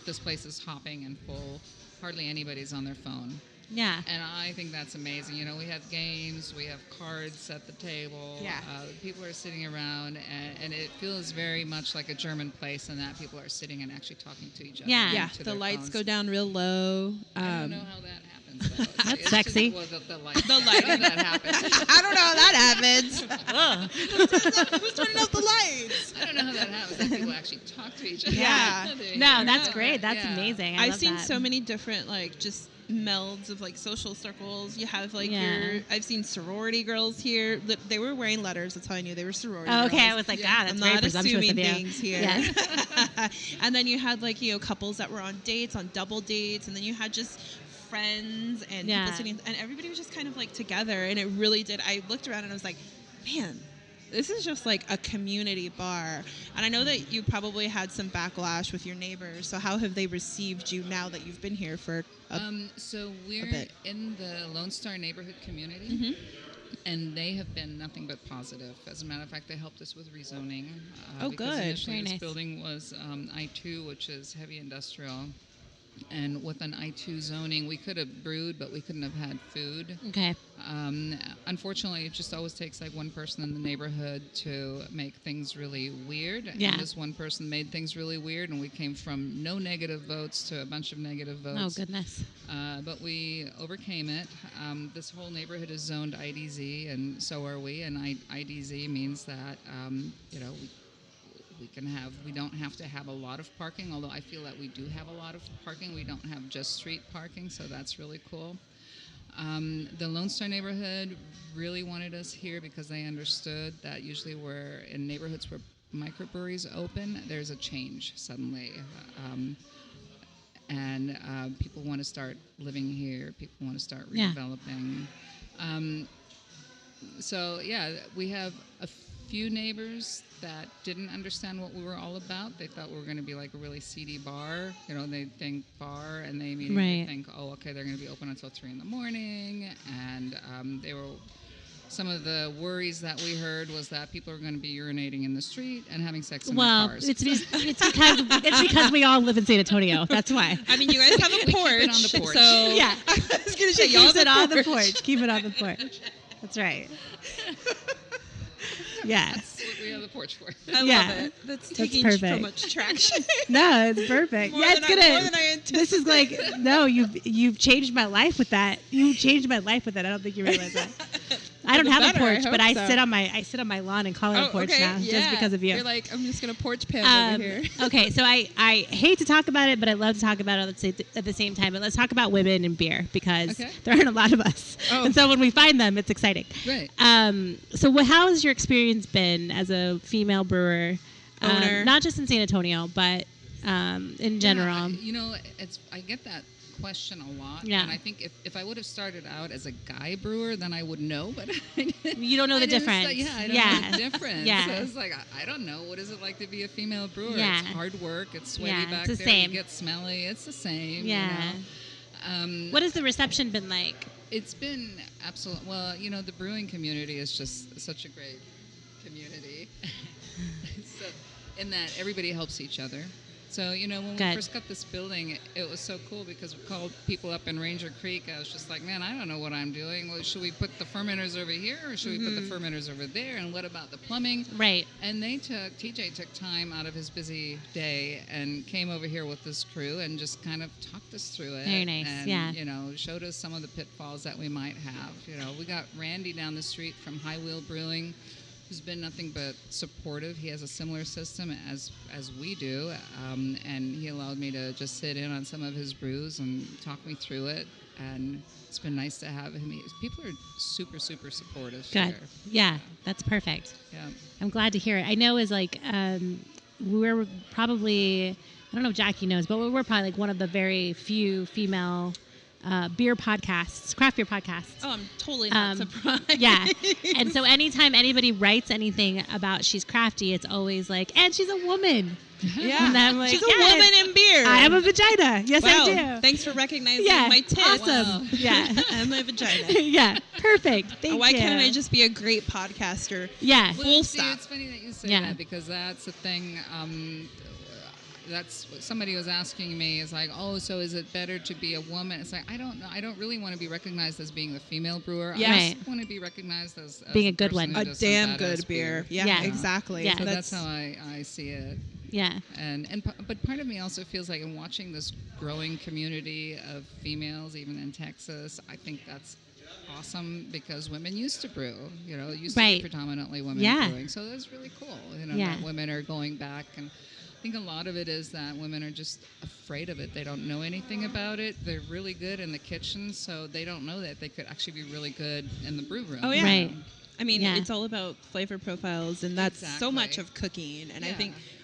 this place is hopping and full, hardly anybody's on their phone. Yeah. And I think that's amazing. We have games, we have cards at the table. Yeah. People are sitting around, and it feels very much like a German place in that people are sitting and actually talking to each other. Yeah. and Yeah, to the their lights phones. go down real low. I don't know how that happens, though. That's It's sexy. Just, well, the lights. The I know lighting. that happens. I don't know how that happens. Who's turning off the lights? I don't know how that happens. That people actually talk to each other. Yeah. No, that's great. That's Yeah. amazing. I I've love seen that. so many different just melds of social circles. You have Yeah. I've seen sorority girls here. They were wearing letters. That's how I knew they were sorority Oh, okay, I girls. was like, Yeah. God, that's I'm very not presumptuous assuming of you. things here. Yeah. And then you had couples that were on dates, on double dates, and then you had just friends and Yeah. people sitting, and everybody was just kind of together, and it really did. I looked around and I was like, man, this is just like a community bar. And I know that you probably had some backlash with your neighbors. So how have they received you now that you've been here for So we're bit. in the Lone Star neighborhood community, Mm-hmm. and they have been nothing but positive. As a matter of fact, they helped us with rezoning. Oh, because good. Initially, Very this nice. building was I2, which is heavy industrial. And with an I2 zoning, we could have brewed, but we couldn't have had food. Okay. Unfortunately, it just always takes one person in the neighborhood to make things really weird. Yeah. And this one person made things really weird, and we came from no negative votes to a bunch of negative votes. Oh, goodness. But we overcame it. This whole neighborhood is zoned IDZ, and so are we. And IDZ means that We don't have to have a lot of parking, although I feel that we do have a lot of parking. We don't have just street parking, so that's really cool. The Lone Star neighborhood really wanted us here because they understood that usually we're in neighborhoods where microbreweries open, there's a change suddenly. And people want to start living here. People want to start redeveloping. So, yeah, we have a few neighbors that didn't understand what we were all about. They thought we were going to be like a really seedy bar. You know, they think bar, and they immediately think, oh, okay, they're going to be open until 3 in the morning. And some of the worries that we heard was that people are going to be urinating in the street and having sex in their cars. It's because we all live in San Antonio. That's why. I mean, you guys have a porch. Keep it on the porch. So Yeah. I was going to say, y'all Keep it on the porch. Keep it on the porch. That's right. Yeah. That's what we have the porch for. I love it. That's taking so perfect. much traction. No, it's perfect. More Yeah, than it's gonna. more than I This is like you've changed my life with that. You changed my life with that. I don't think you realize that. I don't have a porch, but I sit on my lawn and call it a porch now just because of you. You're like, I'm just gonna porch pimp over here. Okay, so I hate to talk about it, but I love to talk about it at the same time. But let's talk about women in beer because there aren't a lot of us, and so when we find them, it's exciting. Right. So how has your experience been as a female brewer, Owner, not just in San Antonio, but in general? Yeah, I get that question a lot. Yeah. And I think if I would have started out as a guy brewer, then I would know, but You don't know the difference. I don't know the difference. Yeah. So it's like, I don't know. What is it like to be a female brewer? Yeah. It's hard work. It's sweaty back it's the there. same. You get smelly. It's the same. Yeah. You know? What has the reception been like? It's been absolute. Well, the brewing community is just such a great community. So, in that everybody helps each other. So, when we first got this building, it was so cool because we called people up in Ranger Creek. I was just like, man, I don't know what I'm doing. Well, should we put the fermenters over here or should we put the fermenters over there? And what about the plumbing? Right. And TJ took time out of his busy day and came over here with this crew and just kind of talked us through it. Very nice, and, showed us some of the pitfalls that we might have. We got Randy down the street from High Wheel Brewing, who's been nothing but supportive. He has a similar system as we do, and he allowed me to just sit in on some of his brews and talk me through it. And it's been nice to have him. People are super, super supportive Good. here. Yeah, that's perfect. Yeah. I'm glad to hear it. I know is like we're probably, I don't know if Jackie knows, but we're probably like one of the very few female beer podcasts, craft beer podcasts. Oh, I'm totally not surprised. Yeah. And so anytime anybody writes anything about she's crafty, it's always like, and she's a woman. Yeah. And I'm like, she's a woman in beer. I am a vagina. Yes, wow. I do. Thanks for recognizing Yeah. my tits. Awesome. Wow. Yeah. I'm a vagina. Yeah. Perfect. Thank Why you. can't I just be a great podcaster? Yeah. Full See, stop. it's funny that you say Yeah. that because that's the thing. That's what somebody was asking me is like, oh, so is it better to be a woman? It's like, I don't know. I don't really want to be recognized as being the female brewer. Yeah. I Right. just want to be recognized as Being the a good person one. who A does some damn badass good beer. Yeah, Yeah. exactly. Yeah. So that's how I see it. Yeah. But part of me also feels like in watching this growing community of females, even in Texas, I think that's awesome because women used to brew. It used to be Right. predominantly women Yeah. brewing. So that's really cool. Yeah. That women are going back, and I think a lot of it is that women are just afraid of it. They don't know anything about it. They're really good in the kitchen, so they don't know that they could actually be really good in the brew room. Oh, yeah. Right. I mean, Yeah. it's all about flavor profiles, and that's so Exactly. much of cooking. And Yeah.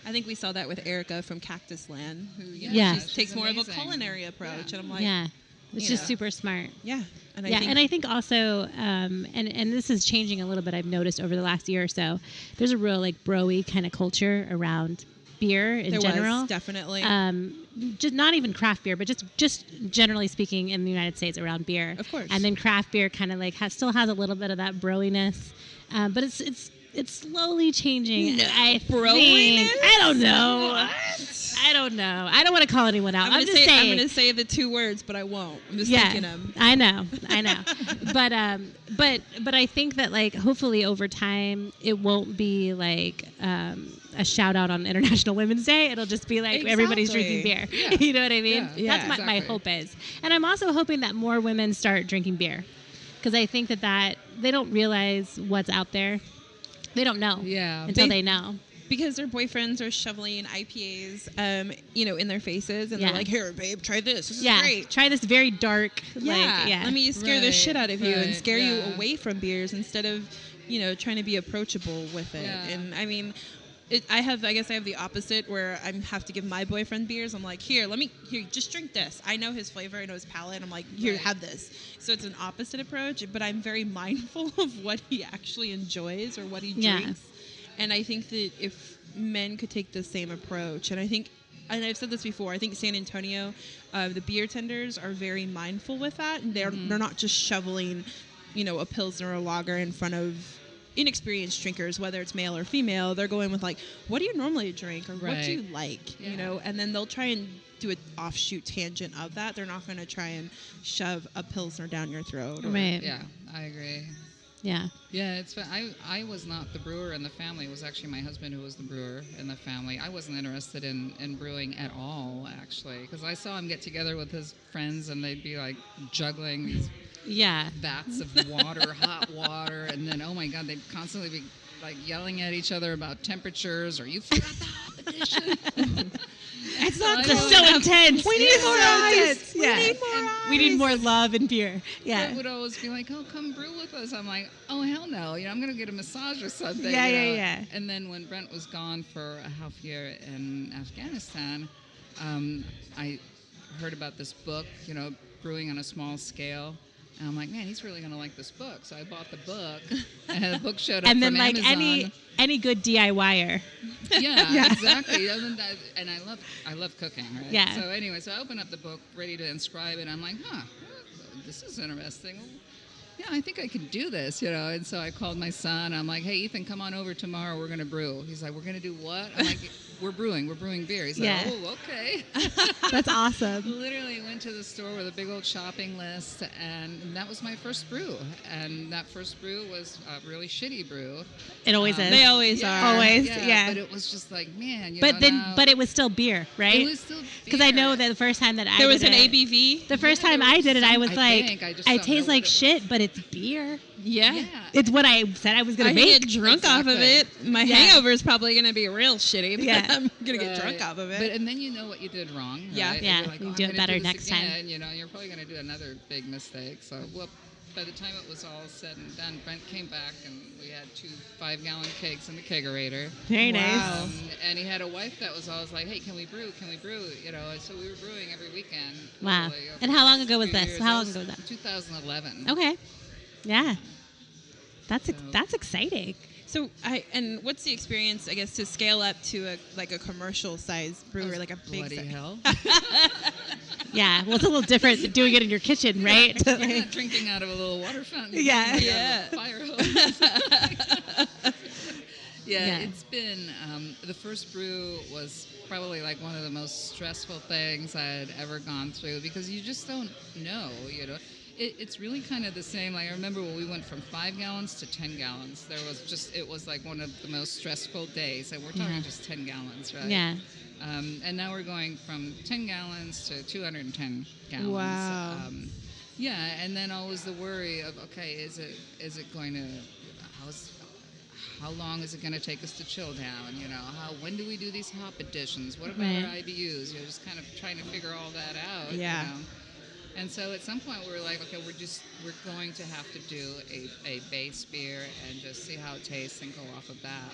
I think we saw that with Erica from Cactus Land, who Yeah. she takes She's more of a amazing. culinary approach. And I'm like, Yeah. It's you just know. super smart. yeah. And I think also, and this is changing a little bit. I've noticed over the last year or so, there's a real like bro-y kind of culture around beer in there general. was definitely. Just not even craft beer, but just generally speaking in the United States around beer. Of course. And then craft beer kind of like still has a little bit of that broiness, but it's slowly changing. No, I broiness? think. I don't know. I don't know. I don't want to call anyone out. I'm just saying. I'm going to say the two words, but I won't. I'm just thinking them. I know. but I think that like hopefully over time it won't be like a shout out on International Women's Day. It'll just be like everybody's drinking beer. Yeah. You know what I mean? Yeah. That's my Exactly. hope is. And I'm also hoping that more women start drinking beer because I think that they don't realize what's out there. They don't know Yeah. until they know. because their boyfriends are shoveling IPAs, in their faces, and they're like, "Here, babe, try this. This is great. Try this very dark. Let me scare the shit out of you and scare you yeah. away from beers instead of, trying to be approachable with it." Yeah. And I mean, I guess I have the opposite where I have to give my boyfriend beers. I'm like, here, just drink this. I know his flavor, I know his palate. I'm like, here, have this. So it's an opposite approach, but I'm very mindful of what he actually enjoys or what he drinks. And I think that if men could take the same approach, and I've said this before, I think San Antonio, the beer tenders are very mindful with that, and they're not just shoveling, a Pilsner or a lager in front of inexperienced drinkers, whether it's male or female. They're going with like, what do you normally drink, or what do you like, and then they'll try and do an offshoot tangent of that. They're not going to try and shove a Pilsner down your throat. Right. Yeah, I agree. Yeah. Yeah, it's fun. I was not the brewer in the family. It was actually my husband who was the brewer in the family. I wasn't interested in brewing at all, actually, because I saw him get together with his friends and they'd be like juggling these vats of water, hot water, and then, oh my God, they'd constantly be like yelling at each other about temperatures, or you forgot the hot edition. It's not just so intense. We need more ice. We need more love and beer. Yeah. Brent would always be like, "Oh, come brew with us." I'm like, "Oh, hell no! I'm gonna get a massage or something." Yeah. And then when Brent was gone for a half year in Afghanistan, I heard about this book, brewing on a small scale. And I'm like, man, he's really gonna like this book. So I bought the book, and the book showed up and then from like Amazon. any good DIYer. Yeah, exactly. And I love cooking, right? Yeah. So anyway, so I open up the book, ready to inscribe it. I'm like, this is interesting. Yeah, I think I could do this, And so I called my son. I'm like, hey, Ethan, come on over tomorrow. We're gonna brew. He's like, we're gonna do what? I'm like, we're brewing beer. He's like, oh, okay. That's awesome. Literally went to the store with a big old shopping list, and that was my first brew. And that first brew was a really shitty brew. It always is. They always are. Always, But it was just like, man, but it was still beer, right? It was still beer. Because I know that the first time that there was an ABV. The first time I did it, I was like, I taste like shit, was. but it's beer. Yeah. It's what I said I was going to make. I get drunk off of it. My hangover is probably going to be real shitty. But I'm going to get drunk off of it. And then you know what you did wrong. Right? Yeah. You're like, you I'm do it gonna better do this next time. again. You're probably going to do another big mistake. So, by the time it was all said and done, Brent came back and we had 2 5-gallon kegs in the kegerator. Very nice. And he had a wife that was always like, hey, can we brew? And so we were brewing every weekend. Wow. And how long ago was this? How long ago was that? 2011. Okay. Yeah. That's exciting. So, and what's the experience, I guess, to scale up to a commercial size brewery, like a big Bloody hell. Yeah, well, it's a little different than doing it in your kitchen, right? You're not drinking out of a little water fountain. Yeah. Fire hose. Yeah, it's been, the first brew was probably like one of the most stressful things I had ever gone through, because you just don't know, It's really kind of the same. Like, I remember when we went from 5 gallons to 10 gallons. It was like one of the most stressful days. And we're talking just 10 gallons, right? Yeah. And now we're going from 10 gallons to 210 gallons. Wow. And then always the worry of, okay, is it going to, how long is it going to take us to chill down? When do we do these hop additions? What about our IBUs? Just kind of trying to figure all that out. Yeah. And so at some point we were like, okay, we're going to have to do a base beer and just see how it tastes and go off of that.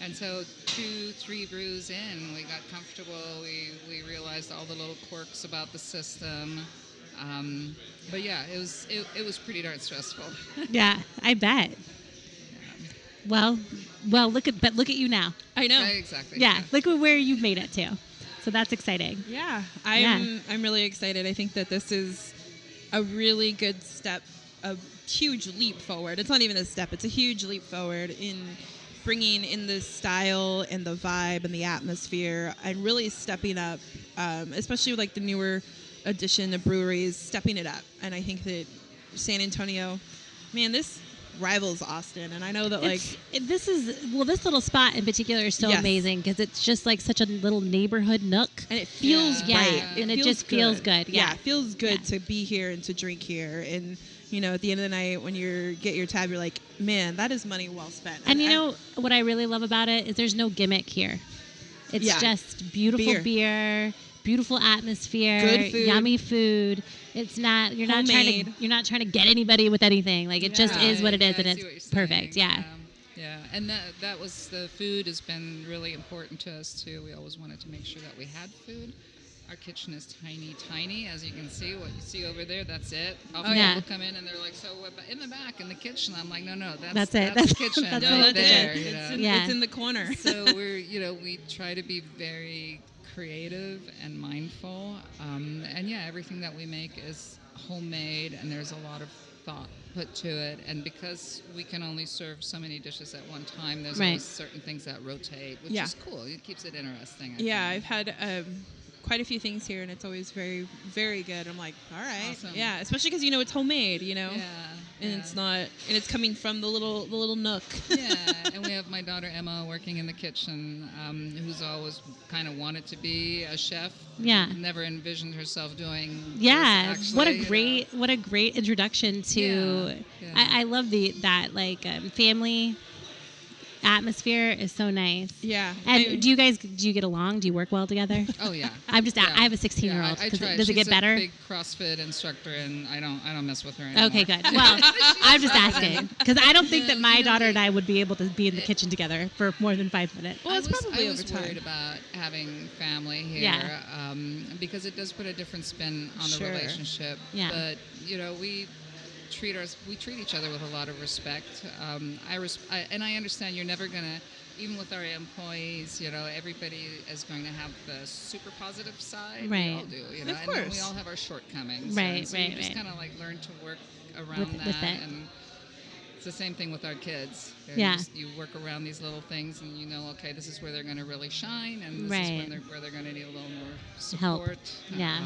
And so 2-3 brews in, we got comfortable. We realized all the little quirks about the system. But yeah, it was pretty darn stressful. Yeah, I bet. Well, look at you now. I know. Yeah, exactly. Yeah, look at where you've made it to. So that's exciting. Yeah, I'm really excited. I think that this is a really good step, a huge leap forward. It's not even a step; it's a huge leap forward in bringing in the style and the vibe and the atmosphere, and really stepping up, especially with like the newer edition of breweries, stepping it up. And I think that San Antonio, man, this rivals Austin, and I know that this little spot in particular is so amazing because it's just like such a little neighborhood nook, and it feels right, and it just feels good. It feels good to be here and to drink here, and You know, at the end of the night, when you get your tab, you're like, man, that is money well spent. And you know what I really love about it is there's no gimmick here. It's just beautiful beer, beautiful atmosphere, good food, yummy food. It's not you're not trying to get anybody with anything. Like it just is what it is, and it's perfect. Yeah. Yeah, and that was the food has been really important to us too. We always wanted to make sure that we had food. Our kitchen is tiny, as you can see. What you see over there, that's it. Often people come in and they're like, "So in the back in the kitchen?" I'm like, "No, that's it. That's the kitchen. That's right there. It's in the corner." So we try to be very creative and mindful, and everything that we make is homemade, and there's a lot of thought put to it. And because we can only serve so many dishes at one time, there's always certain things that rotate, which is cool. It keeps it interesting. I think. I've had quite a few things here, and it's always very, very good. I'm like, all right, awesome. Yeah, especially because it's homemade, and it's not, and it's coming from the little nook. Yeah, and we have my daughter Emma working in the kitchen, who's always kind of wanted to be a chef. Yeah, never envisioned herself doing. Yeah, this, actually, what a great introduction to. Yeah. I love that family atmosphere is so nice. Yeah. And do you get along? Do you work well together? Oh yeah. I'm just. I have a 16-year-old. I try. Does it get better? She's a big CrossFit instructor, and I don't mess with her anymore. Okay, good. Well, I'm just asking because I don't think that my daughter and I would be able to be in the kitchen together for more than 5 minutes. Well, it's probably I was over time. worried about having family here, because it does put a different spin on the relationship. Yeah. But we treat each other with a lot of respect. I understand you're never gonna, even with our employees, everybody is going to have the super positive side. Right. We all do, Of course. and we all have our shortcomings. Right, and so right, you just right. kind of learn to work around With that. it. And it's the same thing with our kids. Yeah. You work around these little things, and okay, this is where they're going to really shine, and this Right. is where they're going to need a little more Help. support. Yeah.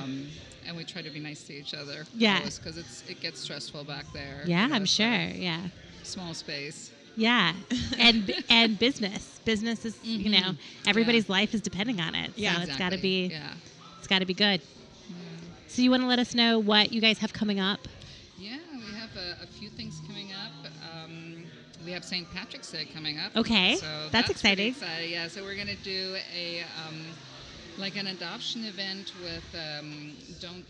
And we try to be nice to each other. Yeah. Because it gets stressful back there. Yeah, I'm sure. Yeah. Small space. Yeah, and business is everybody's life is depending on it. So Yeah, it's got to be Yeah. it's got to be good. So you want to let us know what you guys have coming up? Yeah, we have a few things coming up. We have St. Patrick's Day coming up. Okay, So that's pretty exciting. exciting. Yeah, so we're going to do an adoption event with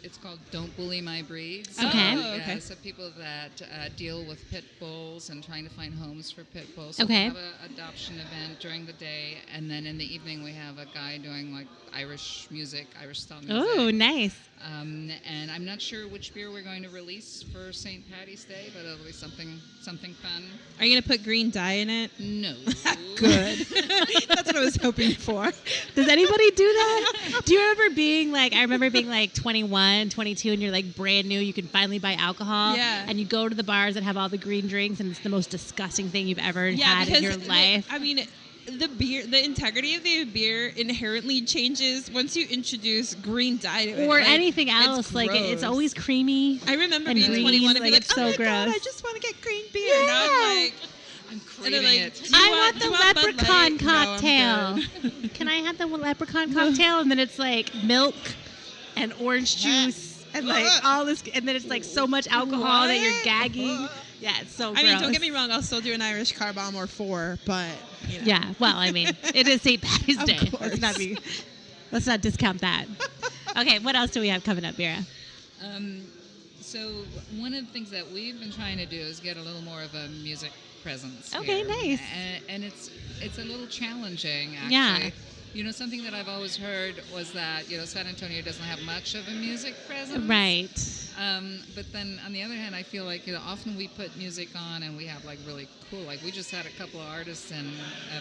it's called Don't Bully My Breeds. Okay. Oh, okay. Yeah, so people that deal with pit bulls and trying to find homes for pit bulls. So Okay. we have an adoption event during the day, and then in the evening we have a guy doing Irish music, Irish style music. Oh, nice. And I'm not sure which beer we're going to release for St. Patty's Day, but it'll be something fun. Are you gonna put green dye in it? No. Good. That's what I was hoping for. Does anybody do that? Do you remember being I remember being 21, 22, and you're brand new. You can finally buy alcohol. Yeah. And you go to the bars that have all the green drinks, and it's the most disgusting thing you've ever had in your life. The integrity of the beer inherently changes once you introduce green dye to it. Or anything else. It's gross. always creamy. I remember and being green, 21 and being it's so oh my gross. God, I just want to get green beer. And now I'm I'm and they're craving like, it. "Do you I want- want do you the want Bud leprechaun Light?" No, I'm cocktail. good. Can I have the leprechaun cocktail? And then it's milk and orange juice and all this, and then it's so much alcohol that you're gagging. Yeah, it's so gross. I mean, don't get me wrong. I'll still do an Irish car bomb or 4, but Yeah, well, I mean, it is St. Patty's Of Day. course. Let's not discount that. Okay, what else do we have coming up, Vera? So one of the things that we've been trying to do is get a little more of a music presence. Okay, here. nice. And it's a little challenging, actually. Yeah. Something that I've always heard was that, San Antonio doesn't have much of a music presence. Right. But then on the other hand, I feel like often we put music on and we have really cool, we just had a couple of artists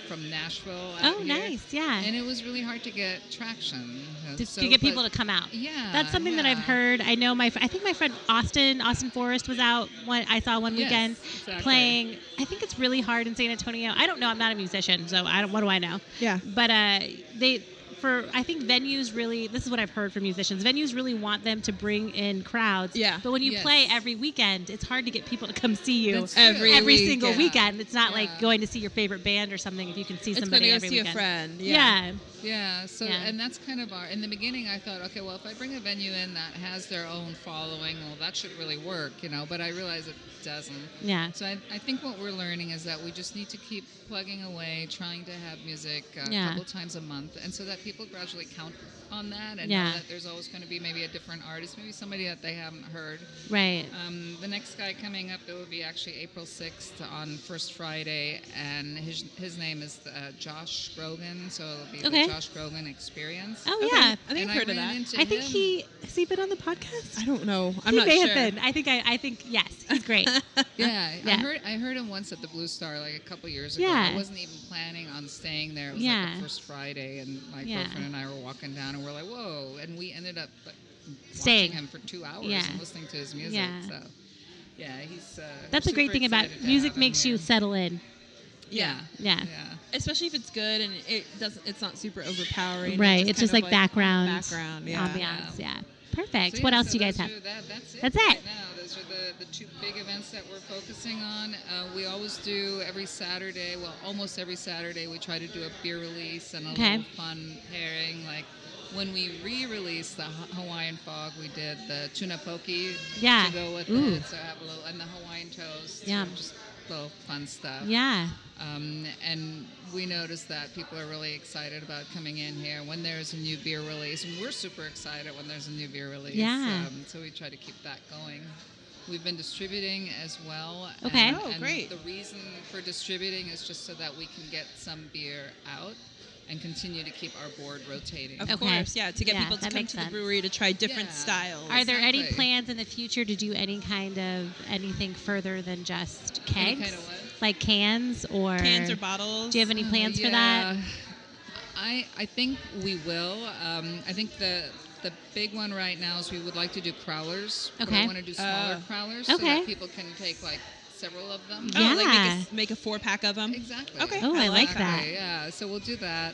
from Nashville out Oh, here, nice, yeah. and it was really hard to get traction. To get people to come out. Yeah. That's something that I've heard. I know I think my friend Austin Forrest was out I saw one Yes, weekend exactly. playing. I think it's really hard in San Antonio. I don't know. I'm not a musician, so what do I know? Yeah. But I think venues really, this is what I've heard from musicians, venues really want them to bring in crowds. Yeah. But when you Yes. play every weekend, it's hard to get people to come see you That's true. Every single Yeah. weekend. It's not like Yeah. going to see your favorite band or something if you can see It's somebody going to every go see weekend. a friend. Yeah. Yeah, so Yeah. and that's kind of in the beginning I thought, okay, well, if I bring a venue in that has their own following, well, that should really work, but I realize it doesn't. Yeah. So I think what we're learning is that we just need to keep plugging away, trying to have music a Yeah. couple times a month, and so that people gradually count on that and Yeah. know that there's always going to be maybe a different artist, maybe somebody that they haven't heard. Right. The next guy coming up, it will be actually April 6th on First Friday, and his name is Josh Grogan, so it'll be Okay. the Josh Grogan Experience. Oh, Okay. yeah. I think And I've heard of ran that. into I think him. has he been on the podcast? I don't know. I'm He not may sure. have been. I think yes, he's great. Yeah, Yeah. I heard him once at the Blue Star like a couple years ago. Yeah. I wasn't even planning on staying there. It was Yeah. like the first Friday, and my Yeah. girlfriend and I were walking down, and we're like, whoa! And we ended up Staying. watching him for 2 hours Yeah. and listening to his music. Yeah. So, yeah, he's. That's a super great thing about excited to music have him makes you here. settle in. Yeah. Yeah. Yeah. Especially if it's good and it's not super overpowering. Right. It's It's just kind like of background. Yeah. Ambiance. Yeah. Perfect. So, What yeah, else so do you guys those have? That's it. That's it. Right now, those are the two big events that we're focusing on. We always do every Saturday. Well, almost every Saturday, we try to do a beer release and a Okay. little fun pairing. Like when we re-released the Hawaiian Fog, we did the tuna poke Yeah. to go with Ooh. it. So have a little, and the Hawaiian toast. Yum. Just little fun stuff. Yeah. And we noticed that people are really excited about coming in here when there's a new beer release. And we're super excited when there's a new beer release. Yeah. So we try to keep that going. We've been distributing as well. Okay. Oh, and great. the reason for distributing is just so that we can get some beer out and continue to keep our board rotating. Of Okay. course, yeah, to get Yeah, people to that come makes to the sense. brewery to try different Yeah. styles. Are there any Exactly. plans in the future to do any kind of anything further than just Any kegs? kind of what? Like cans or cans or bottles? Do you have any plans for that? I think we will. I think the big one right now is we would like to do crowlers. But Okay. I want to do smaller crowlers so Okay. that people can take like several of them. Oh, like Yeah. make a 4-pack of them? Exactly. Okay. Oh, I like that. Exactly, yeah, so we'll do that.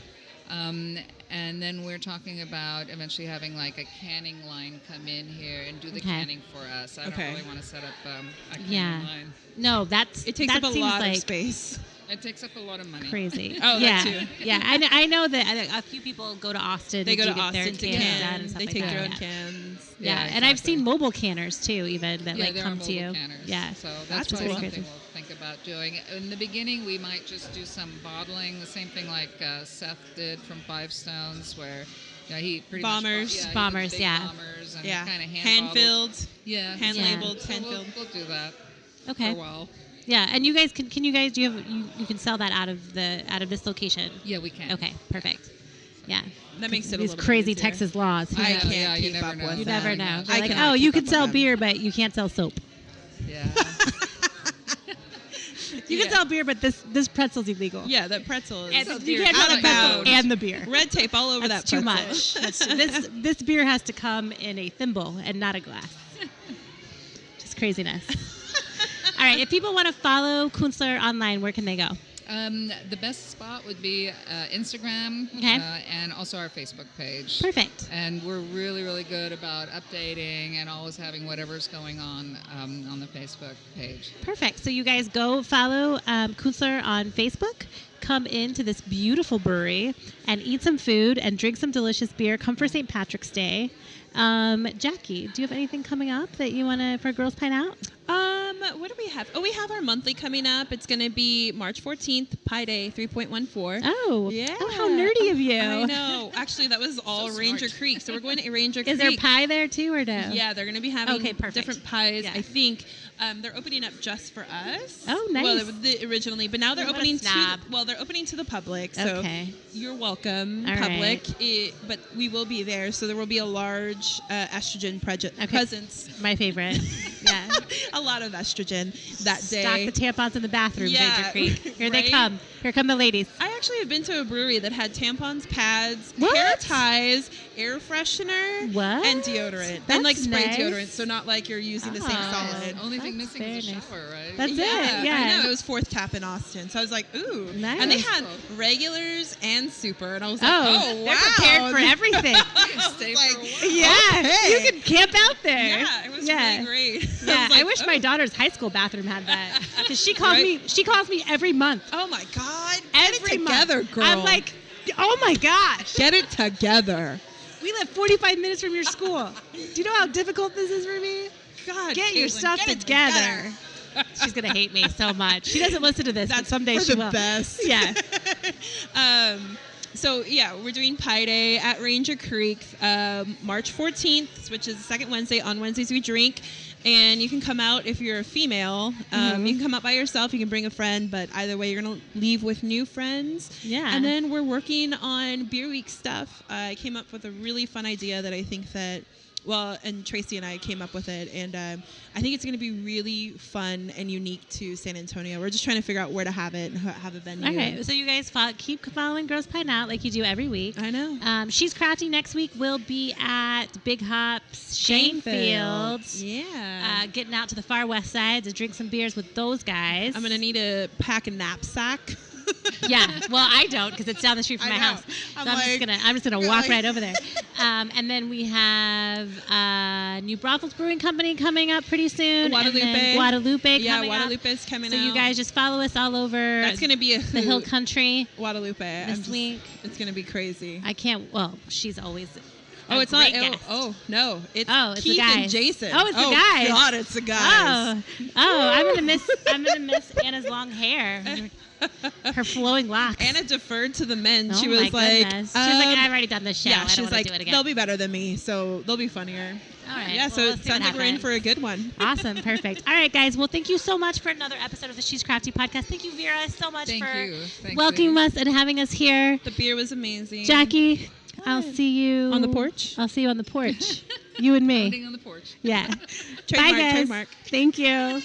And then we're talking about eventually having like a canning line come in here and do the Okay. canning for us. I don't Okay. really want to set up a canning Yeah. line. No, that It takes that up a seems lot like of space. It takes up a lot of money. crazy. Oh, yeah. that too. Yeah, I know that a few people go to Austin. They go to to get their Austin to cans can. done and stuff They like take that. their own Yeah. cans. Yeah, Yeah, and I've exactly. seen mobile canners too, even that Yeah, like there come are to you. mobile canners. Yeah, So That's that's probably cool. something Crazy. we'll think about doing. In the beginning, we might just do some bottling, the same thing like Seth did from Five Stones, where he pretty Bombers. much... he did Bombers, big yeah. bombers and Yeah. kind of Hand-filled. Yeah. Hand-labeled, So hand-filled. we'll do that Okay. for a while. Yeah, and you guys can you guys do you can sell that out of this location? Yeah, we can. Okay, perfect. Yeah, That makes it a these little bit crazy easier. Texas laws. I Yeah, can't yeah, you keep never up know. with You that. never know. I They're like, cannot oh, you keep can up sell with them. beer, but you can't sell soap. Yeah. You can Yeah. sell beer, but this pretzel's illegal. Yeah, that pretzel is And you can't out sell of the pretzel bounds. and the beer. Red tape all over That's that too pretzel. much. This beer has to come in a thimble and not a glass. Just craziness. All right, if people want to follow Künstler online, where can they go? The best spot would be Instagram Okay. And also our Facebook page. Perfect. And we're really, really good about updating and always having whatever's going on the Facebook page. Perfect. So you guys go follow Künstler on Facebook. Come into this beautiful brewery and eat some food and drink some delicious beer. Come for St. Patrick's Day. Jackie, do you have anything coming up that you want to for Girls Pine Out? What do we have? Oh, we have our monthly coming up. It's going to be March 14th, Pi Day 3.14. Oh, Yeah. Oh, how nerdy of you. I know. Actually, that was all So Ranger smart. Creek. So we're going to Ranger Is there Creek. pie there too, or no? Yeah, they're going to be having Okay, perfect. different pies. Yeah. I think they're opening up just for us. Oh, nice. Well, originally, but now they're What a opening snob. they're opening to the public. So Okay. you're welcome, All public. But we will be there, so there will be a large estrogen presence. My favorite. Yeah. A lot of estrogen that day. Stock the tampons in the bathroom, Yeah, Ranger Creek. Here they right? come. Here come the ladies. I actually have been to a brewery that had tampons, pads, What? hair ties, air freshener, What? and deodorant. That's and like spray nice. deodorant, so not like you're using the same Oh. solid. Only thing That's missing is a very nice. shower, right? That's it. Yeah. I know. It was fourth tap in Austin. So I was like, ooh. Nice. And they had regulars and super. And I was like, Oh, wow. they're prepared for everything. You can stay like, for a while. Yeah, Okay. you can camp out there. Yeah, it was Yeah. really great. Yeah, was like, I wish my daughter's high school bathroom had that. Because she calls Right? me. She calls me every month. Oh my God. Every Get it together, month. girl. I'm like, oh my gosh. get it together. We live 45 minutes from your school. Do you know how difficult this is for me? God, Get your Caitlin, stuff get it together. She's gonna hate me so much. She doesn't listen to this, but That's someday for she the will. best. Yeah. So yeah, we're doing Pi Day at Ranger Creek, March 14th, which is the second Wednesday. On Wednesdays we drink, and you can come out if you're a female. You can come out by yourself. You can bring a friend, but either way, you're gonna leave with new friends. Yeah. And then we're working on Beer Week stuff. I came up with a really fun idea that I think that. Well, and Tracy and I came up with it, and I think it's going to be really fun and unique to San Antonio. We're just trying to figure out where to have it and have a venue. Okay, so you guys keep following Gross Pine Out like you do every week. I know. She's Crafty next week. We'll be at Big Hops Shanefield. Yeah. Getting out to the far west side to drink some beers with those guys. I'm going to need to pack a knapsack. Yeah, well, I don't because it's down the street from I my know. house. So I'm I'm just gonna you're walk like- right over there. And then we have New Brothels Brewing Company coming up pretty soon. Guadalupe. And then Guadalupe Yeah, coming Guadalupe up. is coming So out. you guys just follow us all over. That's going to be a the Hill hoot. Country Guadalupe. this week. It's going to be crazy. I can't. Well, she's always. Oh, a it's not. great guest. No. It's Oh, it's the Keith and guys. Jason. Oh, it's the guys. God, it's the guys. I'm gonna miss Anna's long hair, her flowing locks. Anna deferred to the men. Oh she my was like, goodness. She was like, I've already done this show. yeah, I she's don't want like, to do it again. they'll be better than me, so they'll be funnier. All right. Yeah, well, so we'll it see what sounds like we're in happens. for a good one. Awesome. Perfect. All right, guys. Well, thank you so much for another episode of the She's Crafty podcast. Thank you, Vera, so much Thank for you. Thanks, welcoming ladies. us and having us here. The beer was amazing. Jackie, I'll see you On the porch? I'll see you on the porch. You and me. Pounding on the porch. Yeah. Trademark, Bye, guys. trademark. Thank you.